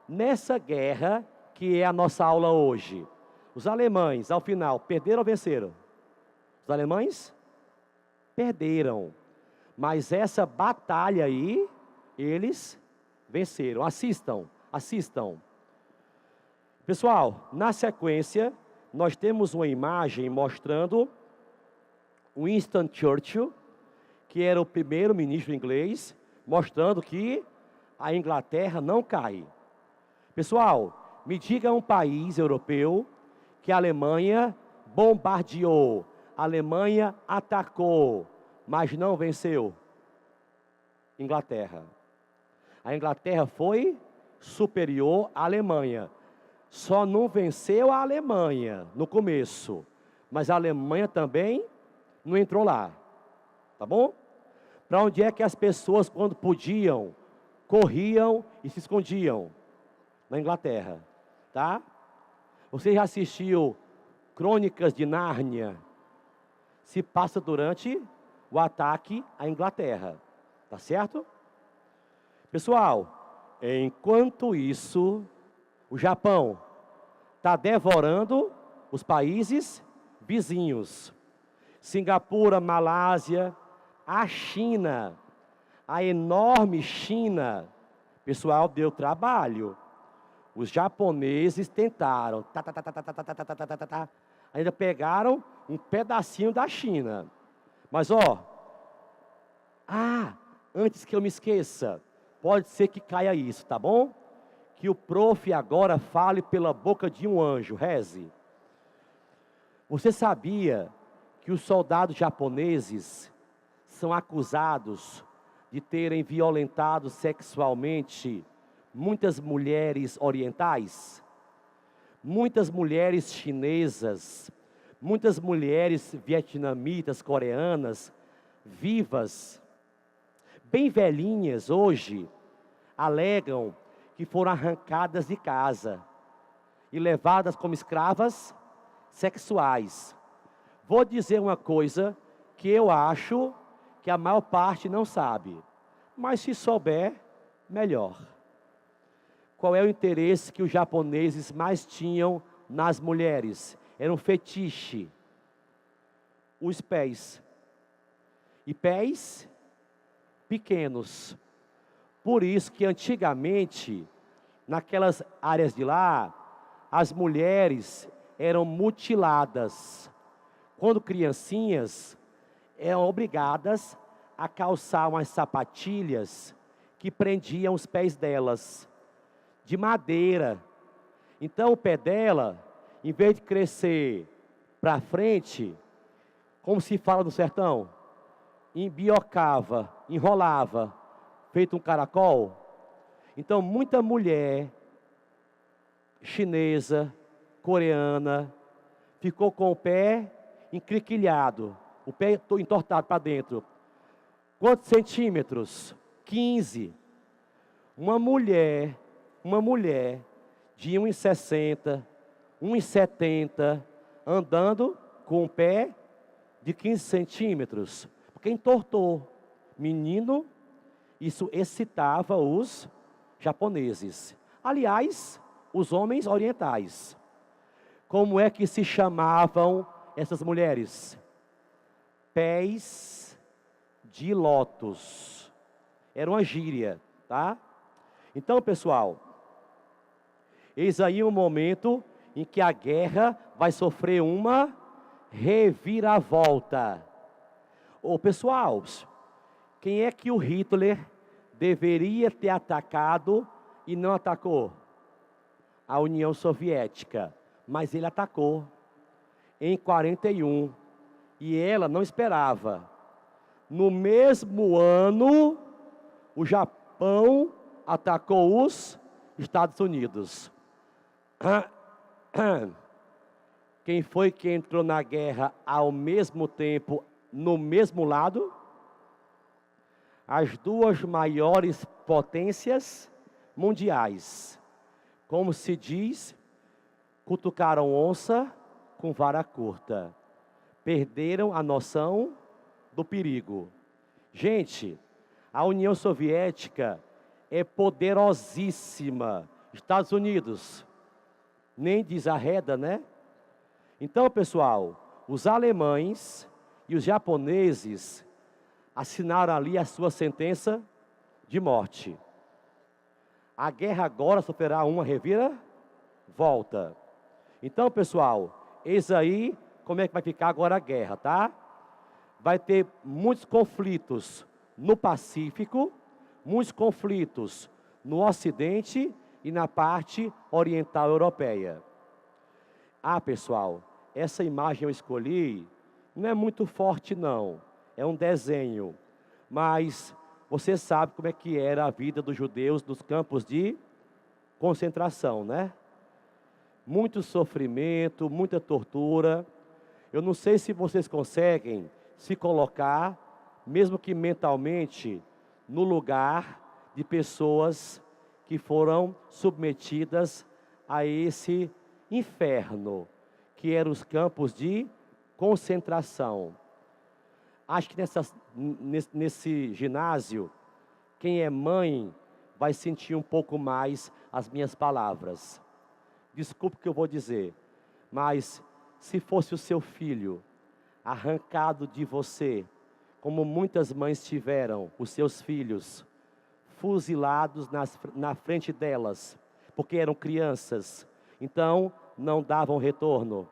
nessa guerra que é a nossa aula hoje, os alemães, ao final, perderam ou venceram? Os alemães perderam. Mas essa batalha aí, eles venceram. Assistam, assistam. Pessoal, na sequência, nós temos uma imagem mostrando Winston Churchill, que era o primeiro-ministro inglês, mostrando que a Inglaterra não cai. Pessoal, me diga um país europeu que a Alemanha bombardeou, a Alemanha atacou, mas não venceu. Inglaterra. A Inglaterra foi superior à Alemanha. Só não venceu a Alemanha no começo, mas a Alemanha também não entrou lá. Tá bom? Para onde é que as pessoas, quando podiam, corriam e se escondiam? Na Inglaterra, tá? Você já assistiu Crônicas de Nárnia? Se passa durante o ataque à Inglaterra, tá certo? Pessoal, enquanto isso, o Japão está devorando os países vizinhos. Singapura, Malásia, a China, a enorme China. Pessoal, deu trabalho. Os japoneses tentaram, ainda pegaram um pedacinho da China. Mas, ó, antes que eu me esqueça, pode ser que caia isso, tá bom? Que o prof agora fale pela boca de um anjo, reze. Você sabia que os soldados japoneses são acusados de terem violentado sexualmente muitas mulheres orientais? Muitas mulheres chinesas, muitas mulheres vietnamitas, coreanas, vivas, bem velhinhas hoje, alegam que foram arrancadas de casa e levadas como escravas sexuais. Vou dizer uma coisa que eu acho que a maior parte não sabe. Mas se souber, melhor. Qual é o interesse que os japoneses mais tinham nas mulheres? Era um fetiche. Os pés. E pés pequenos. Por isso que antigamente, naquelas áreas de lá, as mulheres eram mutiladas. Quando criancinhas, eram obrigadas a calçar umas sapatilhas que prendiam os pés delas, de madeira. Então o pé dela, em vez de crescer para frente, como se fala no sertão, embiocava, enrolava, feito um caracol. Então muita mulher chinesa, coreana, ficou com o pé encriquilhado, o pé entortado para dentro. Quantos centímetros? 15. Uma mulher de 1,60, 1,70, andando com o pé de 15 centímetros, porque entortou. Menino, isso excitava os japoneses. Aliás, os homens orientais. Como é que se chamavam essas mulheres? Pés de lótus. Era uma gíria, tá? Então, pessoal, eis aí um momento em que a guerra vai sofrer uma reviravolta. Ô, pessoal, quem é que o Hitler deveria ter atacado e não atacou? A União Soviética. Mas ele atacou em 41 e ela não esperava. No mesmo ano, o Japão atacou os Estados Unidos. Quem foi que entrou na guerra ao mesmo tempo, no mesmo lado? As duas maiores potências mundiais. Como se diz, cutucaram onça com vara curta. Perderam a noção do perigo. Gente, a União Soviética é poderosíssima. Estados Unidos, nem desarreda, né? Então, pessoal, os alemães e os japoneses assinaram ali a sua sentença de morte. A guerra agora sofrerá uma reviravolta. Então, pessoal, eis aí como é que vai ficar agora a guerra, tá? Vai ter muitos conflitos no Pacífico, muitos conflitos no Ocidente e na parte oriental europeia. Ah, pessoal, essa imagem eu escolhi, não é muito forte não, é um desenho, mas você sabe como é que era a vida dos judeus nos campos de concentração, né? Muito sofrimento, muita tortura. Eu não sei se vocês conseguem se colocar, mesmo que mentalmente, no lugar de pessoas que foram submetidas a esse inferno, que eram os campos de concentração. Acho que nesse ginásio, quem é mãe vai sentir um pouco mais as minhas palavras. Desculpe o que eu vou dizer, mas se fosse o seu filho arrancado de você, como muitas mães tiveram os seus filhos fuzilados na frente delas, porque eram crianças, então não davam retorno.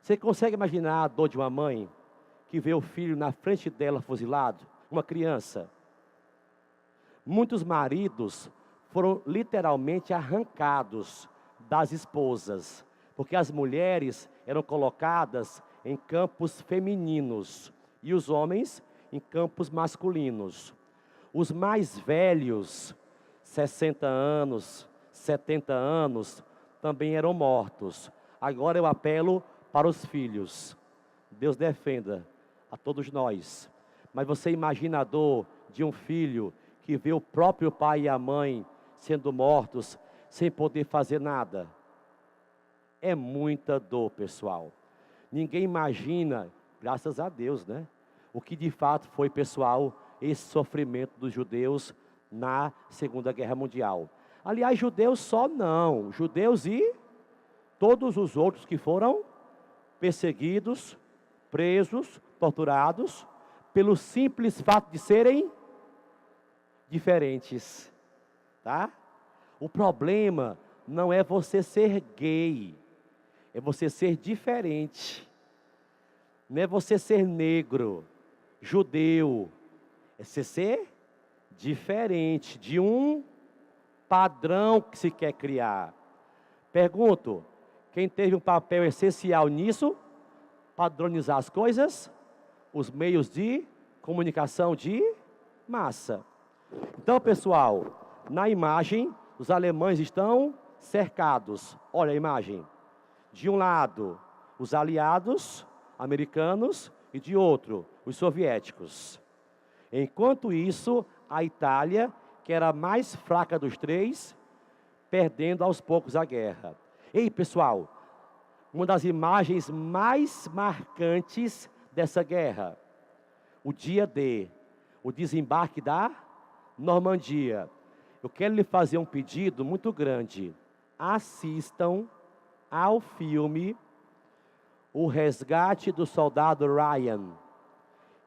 Você consegue imaginar a dor de uma mãe que vê o filho na frente dela fuzilado, uma criança? Muitos maridos foram literalmente arrancados das esposas, porque as mulheres eram colocadas em campos femininos e os homens em campos masculinos. Os mais velhos, 60 anos, 70 anos, também eram mortos. Agora eu apelo para os filhos. Deus defenda a todos nós. Mas você imagina a dor de um filho que vê o próprio pai e a mãe sendo mortos sem poder fazer nada? É muita dor, pessoal. Ninguém imagina, graças a Deus, né? O que de fato foi, pessoal, esse sofrimento dos judeus na Segunda Guerra Mundial. Aliás, judeus só não, judeus e todos os outros que foram perseguidos, presos, torturados, pelo simples fato de serem diferentes, tá? O problema não é você ser gay, é você ser diferente. Não é você ser negro, judeu, é você ser diferente de um padrão que se quer criar. Pergunto, quem teve um papel essencial nisso? Padronizar as coisas, os meios de comunicação de massa. Então, pessoal, na imagem, os alemães estão cercados. Olha a imagem. De um lado, os aliados americanos e de outro, os soviéticos. Enquanto isso, a Itália, que era a mais fraca dos três, perdendo aos poucos a guerra. Ei, pessoal, uma das imagens mais marcantes dessa guerra, o dia D, o desembarque da Normandia. Eu quero lhe fazer um pedido muito grande. Assistam ao filme O Resgate do Soldado Ryan,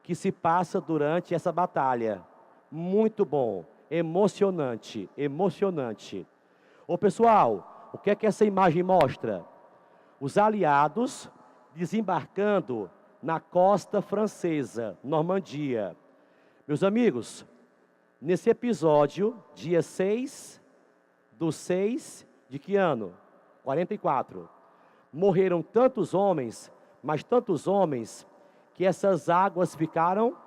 que se passa durante essa batalha. Muito bom, emocionante, emocionante. Ô pessoal, o que é que essa imagem mostra? Os aliados desembarcando na costa francesa, Normandia. Meus amigos, nesse episódio, dia 6/6 de que ano? 44. Morreram tantos homens, mas tantos homens, que essas águas ficaram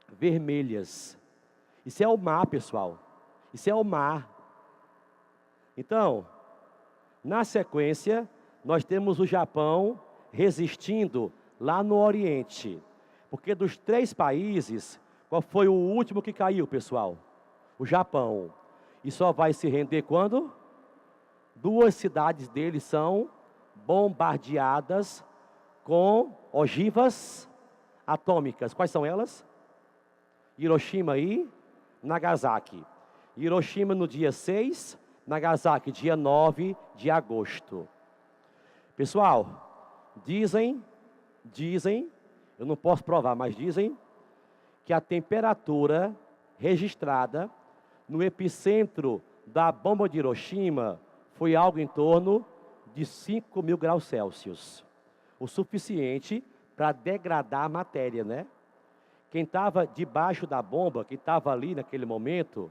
vermelhas. Isso é o mar, pessoal. Isso é o mar. Então, na sequência, nós temos o Japão resistindo lá no Oriente. Porque dos 3 países, qual foi o último que caiu, pessoal? O Japão. E só vai se render quando? 2 cidades deles são bombardeadas com ogivas atômicas. Quais são elas? Hiroshima e Nagasaki. Hiroshima no dia 6, Nagasaki dia 9 de agosto. Pessoal, dizem, eu não posso provar, mas dizem que a temperatura registrada no epicentro da bomba de Hiroshima foi algo em torno de 5.000 graus Celsius. O suficiente para degradar a matéria, né? Quem estava debaixo da bomba, que estava ali naquele momento,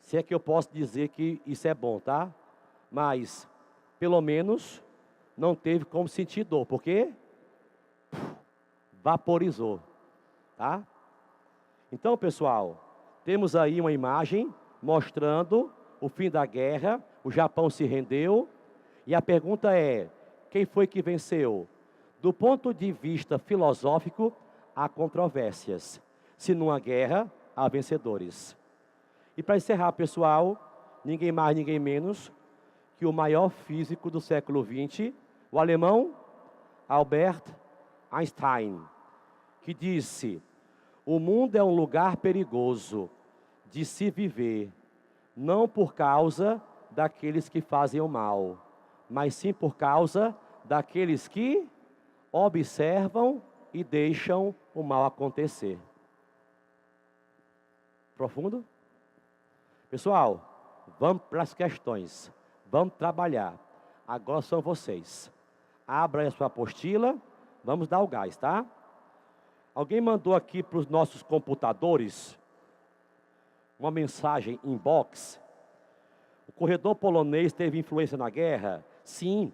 se é que eu posso dizer que isso é bom, tá? Mas, pelo menos, não teve como sentir dor, porque vaporizou, tá? Então, pessoal, temos aí uma imagem mostrando o fim da guerra, o Japão se rendeu, e a pergunta é, quem foi que venceu? Do ponto de vista filosófico, há controvérsias. Se numa guerra, há vencedores. E para encerrar, pessoal, ninguém mais, ninguém menos que o maior físico do século XX, o alemão Albert Einstein, que disse: o mundo é um lugar perigoso de se viver, não por causa daqueles que fazem o mal, mas sim por causa daqueles que observam e deixam o mal acontecer. Profundo? Pessoal, vamos para as questões. Vamos trabalhar. Agora são vocês. Abra a sua apostila. Vamos dar o gás, tá? Alguém mandou aqui para os nossos computadores uma mensagem inbox. O corredor polonês teve influência na guerra? Sim,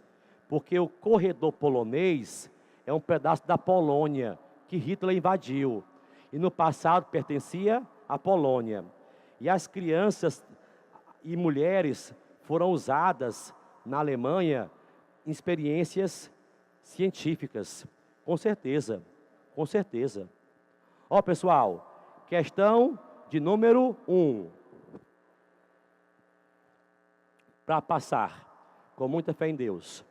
porque o corredor polonês é um pedaço da Polônia que Hitler invadiu. E no passado pertencia à Polônia. E as crianças e mulheres foram usadas na Alemanha em experiências científicas. Com certeza, com certeza. Ó, pessoal, questão de número 1. Para passar, com muita fé em Deus.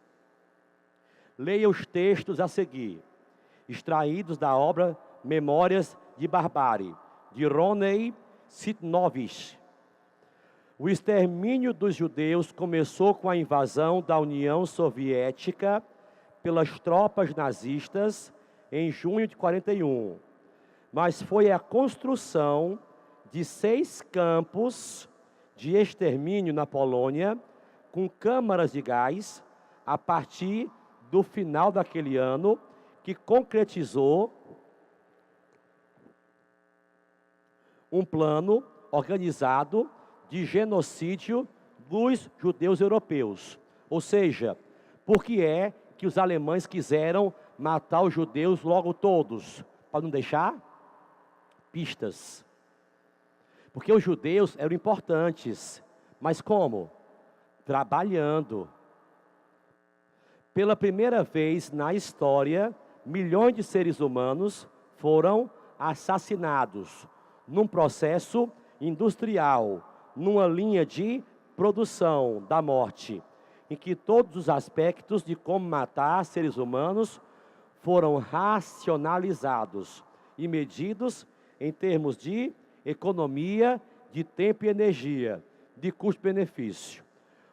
Leia os textos a seguir, extraídos da obra Memórias de Barbárie, de Ronei Sitnovich. O extermínio dos judeus começou com a invasão da União Soviética pelas tropas nazistas em junho de 41, mas foi a construção de 6 campos de extermínio na Polônia, com câmaras de gás, a partir do final daquele ano, que concretizou um plano organizado de genocídio dos judeus europeus. Ou seja, por que é que os alemães quiseram matar os judeus logo todos? Para não deixar pistas. Porque os judeus eram importantes. Mas como? Trabalhando. Pela primeira vez na história, milhões de seres humanos foram assassinados num processo industrial, numa linha de produção da morte, em que todos os aspectos de como matar seres humanos foram racionalizados e medidos em termos de economia, de tempo e energia, de custo-benefício.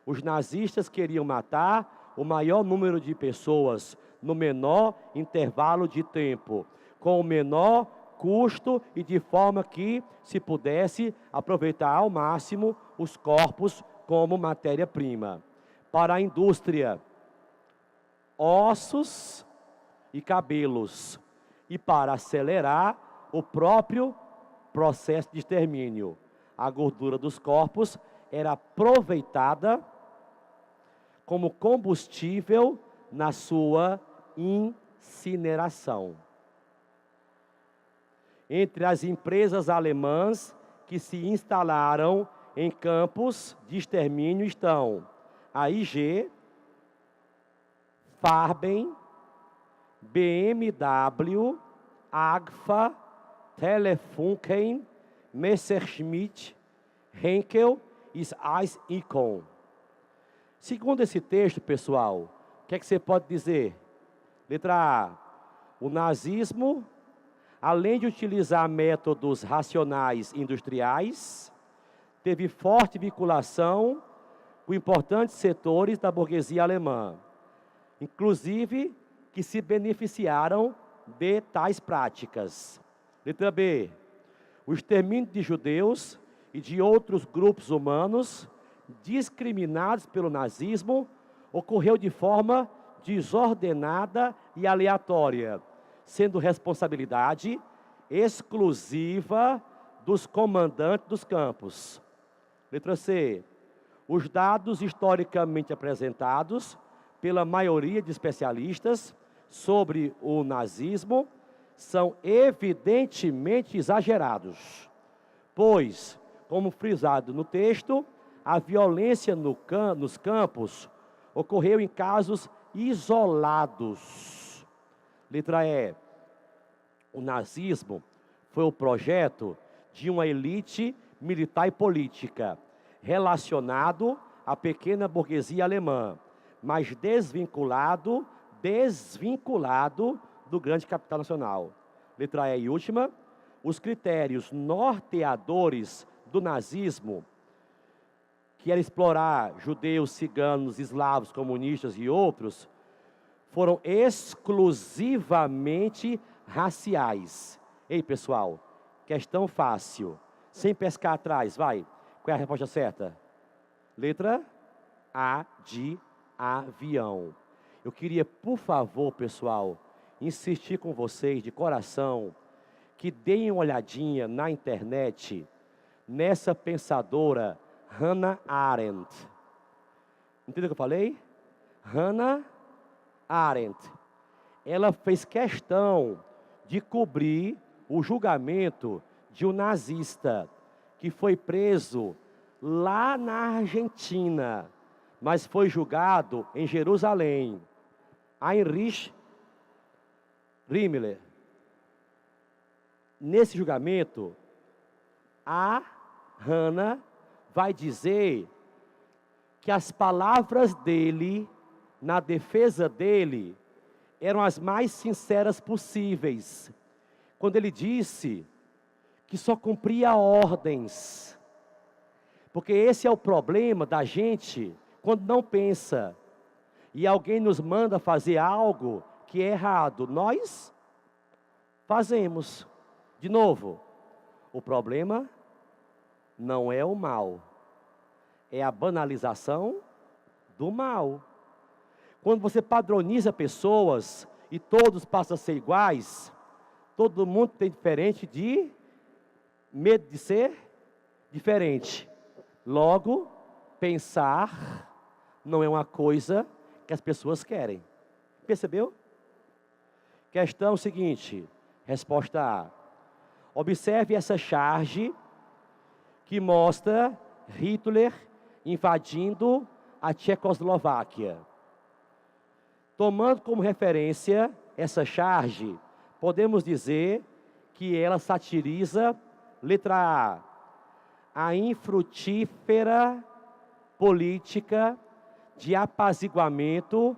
Os nazistas queriam matar o maior número de pessoas no menor intervalo de tempo, com o menor custo e de forma que se pudesse aproveitar ao máximo os corpos como matéria-prima. Para a indústria, ossos e cabelos. E para acelerar o próprio processo de extermínio, a gordura dos corpos era aproveitada como combustível na sua incineração. Entre as empresas alemãs que se instalaram em campos de extermínio estão a IG, Farben, BMW, Agfa, Telefunken, Messerschmitt, Henkel e Eis-Ikon. Segundo esse texto, pessoal, o que é que você pode dizer? Letra A, o nazismo, além de utilizar métodos racionais industriais, teve forte vinculação com importantes setores da burguesia alemã, inclusive que se beneficiaram de tais práticas. Letra B, o extermínio de judeus e de outros grupos humanos discriminados pelo nazismo ocorreu de forma desordenada e aleatória, sendo responsabilidade exclusiva dos comandantes dos campos. Letra C. Os dados historicamente apresentados pela maioria de especialistas sobre o nazismo são evidentemente exagerados, pois, como frisado no texto, a violência nos campos ocorreu em casos isolados. Letra E. O nazismo foi o projeto de uma elite militar e política, relacionado à pequena burguesia alemã, mas desvinculado do grande capital nacional. Letra E e última, os critérios norteadores do nazismo, que era explorar judeus, ciganos, eslavos, comunistas e outros, foram exclusivamente raciais. Ei, pessoal, questão fácil, sem pescar atrás, vai. Qual é a resposta certa? Letra A de avião. Eu queria, por favor, pessoal, insistir com vocês de coração, que deem uma olhadinha na internet, nessa pensadora Hannah Arendt. Entendeu o que eu falei? Hannah Arendt. Ela fez questão de cobrir o julgamento de um nazista que foi preso lá na Argentina, mas foi julgado em Jerusalém. Heinrich Himmler. Nesse julgamento, a Hannah vai dizer que as palavras dele, na defesa dele, eram as mais sinceras possíveis. Quando ele disse que só cumpria ordens. Porque esse é o problema da gente quando não pensa e alguém nos manda fazer algo que é errado. Nós fazemos. De novo, o problema não é o mal, é a banalização do mal. Quando você padroniza pessoas e todos passam a ser iguais, todo mundo tem diferente de medo de ser diferente. Logo, pensar não é uma coisa que as pessoas querem. Percebeu? Questão seguinte, resposta A. Observe essa charge que mostra Hitler invadindo a Tchecoslováquia. Tomando como referência essa charge, podemos dizer que ela satiriza, letra A, a infrutífera política de apaziguamento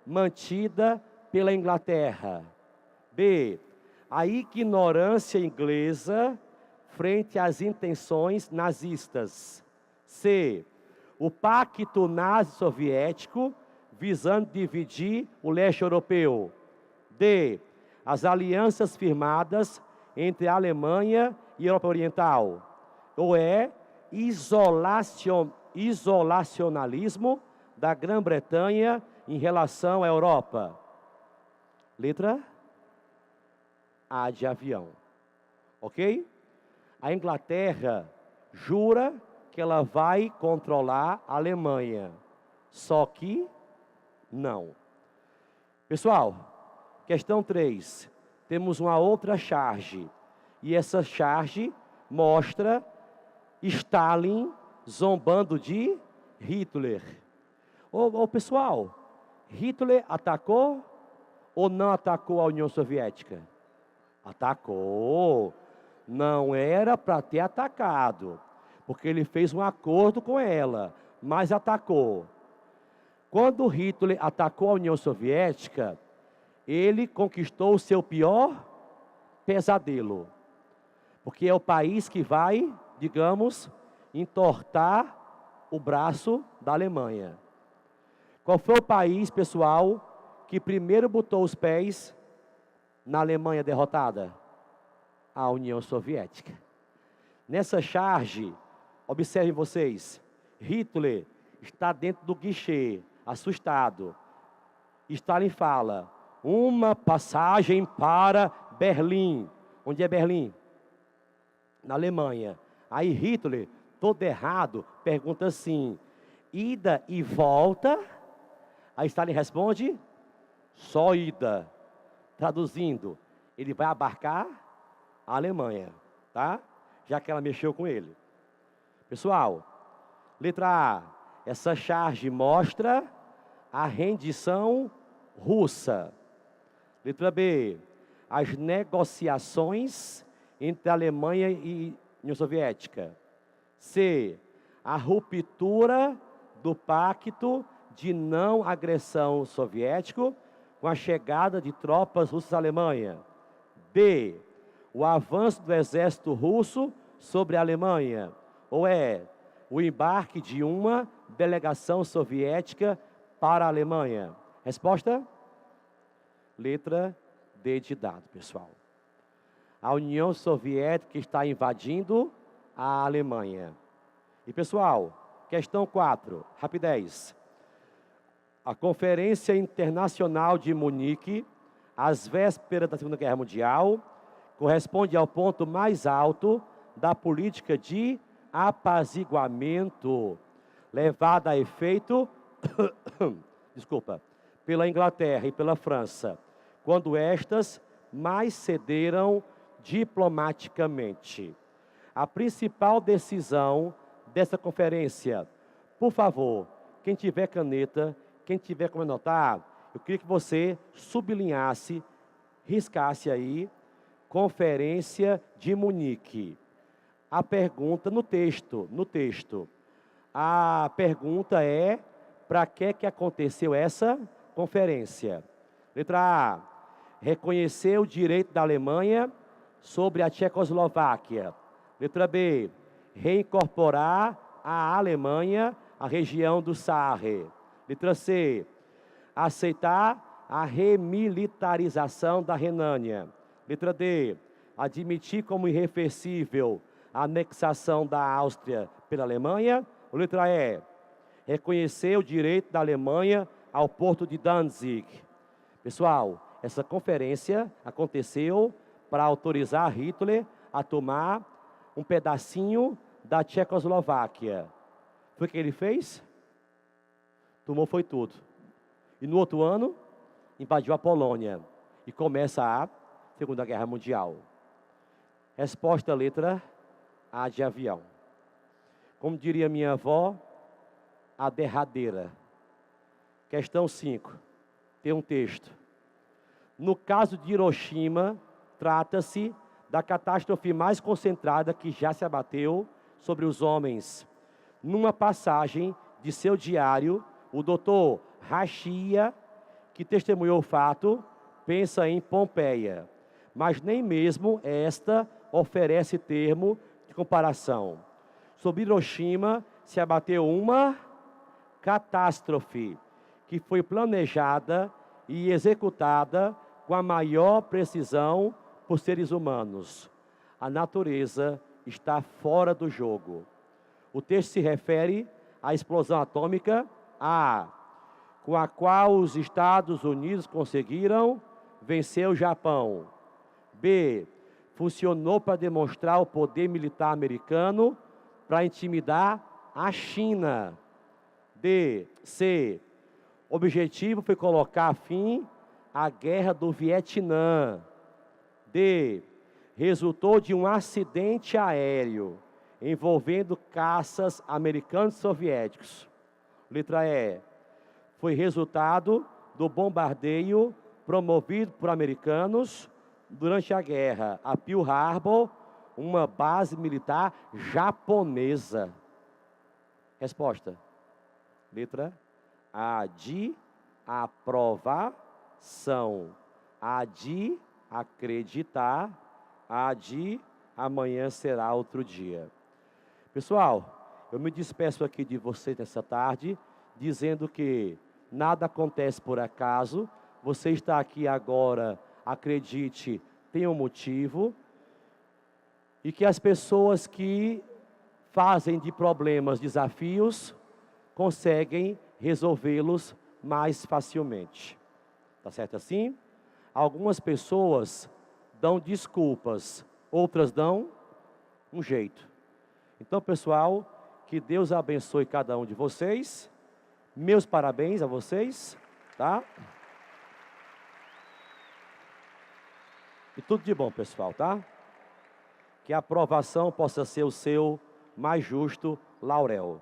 mantida pela Inglaterra. B, a ignorância inglesa frente às intenções nazistas. C, o pacto nazi-soviético visando dividir o leste europeu. D, as alianças firmadas entre a Alemanha e a Europa Oriental. Ou E, isolacionalismo da Grã-Bretanha em relação à Europa. Letra A de avião. Ok? A Inglaterra jura que ela vai controlar a Alemanha. Só que não. Pessoal, questão 3. Temos uma outra charge. E essa charge mostra Stalin zombando de Hitler. Ô pessoal, Hitler atacou ou não atacou a União Soviética? Atacou. Não era para ter atacado, porque ele fez um acordo com ela, mas atacou. Quando Hitler atacou a União Soviética, ele conquistou o seu pior pesadelo, porque é o país que vai, digamos, entortar o braço da Alemanha. Qual foi o país, pessoal, que primeiro botou os pés na Alemanha derrotada? A União Soviética. Nessa charge, observem vocês, Hitler está dentro do guichê, assustado. Stalin fala, uma passagem para Berlim. Onde é Berlim? Na Alemanha. Aí Hitler, todo errado, pergunta assim, ida e volta? Aí Stalin responde, só ida. Traduzindo, ele vai abarcar a Alemanha, tá? Já que ela mexeu com ele. Pessoal, letra A, essa charge mostra a rendição russa. Letra B, as negociações entre a Alemanha e União Soviética. C, a ruptura do pacto de não agressão soviético com a chegada de tropas russas à Alemanha. D, o avanço do exército russo sobre a Alemanha. Ou E, o embarque de uma delegação soviética para a Alemanha. Resposta? Letra D de dado, pessoal. A União Soviética está invadindo a Alemanha. E, pessoal, questão 4, rapidez. A Conferência Internacional de Munique, às vésperas da Segunda Guerra Mundial, corresponde ao ponto mais alto da política de apaziguamento, levada a efeito, pela Inglaterra e pela França, quando estas mais cederam diplomaticamente. A principal decisão dessa conferência, por favor, quem tiver caneta, quem tiver como anotar, eu queria que você sublinhasse, riscasse aí, Conferência de Munique. A pergunta no texto. A pergunta é, para que aconteceu essa conferência? Letra A, reconhecer o direito da Alemanha sobre a Tchecoslováquia. Letra B, reincorporar a Alemanha à região do Saare. Letra C, aceitar a remilitarização da Renânia. Letra D, admitir como irreversível a anexação da Áustria pela Alemanha. Ou letra E, reconhecer o direito da Alemanha ao porto de Danzig. Pessoal, essa conferência aconteceu para autorizar Hitler a tomar um pedacinho da Tchecoslováquia. Foi o que ele fez? Tomou foi tudo. E no outro ano, invadiu a Polônia. E começa a Segunda Guerra Mundial. Resposta letra A de avião. Como diria minha avó, a derradeira. Questão 5. Tem um texto. No caso de Hiroshima, trata-se da catástrofe mais concentrada que já se abateu sobre os homens. Numa passagem de seu diário, o doutor Rashia, que testemunhou o fato, pensa em Pompeia. Mas nem mesmo esta oferece termo de comparação. Sobre Hiroshima se abateu uma catástrofe que foi planejada e executada com a maior precisão por seres humanos. A natureza está fora do jogo. O texto se refere à explosão atômica com a qual os Estados Unidos conseguiram vencer o Japão. B, funcionou para demonstrar o poder militar americano para intimidar a China. D, C, o objetivo foi colocar fim à guerra do Vietnã. D, resultou de um acidente aéreo envolvendo caças americanos e soviéticos. Letra E, foi resultado do bombardeio promovido por americanos durante a guerra a Pearl Harbor, uma base militar japonesa. Resposta. Letra A de aprovação. A de acreditar. A de amanhã será outro dia. Pessoal, eu me despeço aqui de você nessa tarde, dizendo que nada acontece por acaso. Você está aqui agora, acredite, tem um motivo. E que as pessoas que fazem de problemas desafios, conseguem resolvê-los mais facilmente. Tá certo assim? Algumas pessoas dão desculpas, outras dão um jeito. Então, pessoal, que Deus abençoe cada um de vocês. Meus parabéns a vocês, tá? E tudo de bom, pessoal, tá? Que a aprovação possa ser o seu mais justo laurel.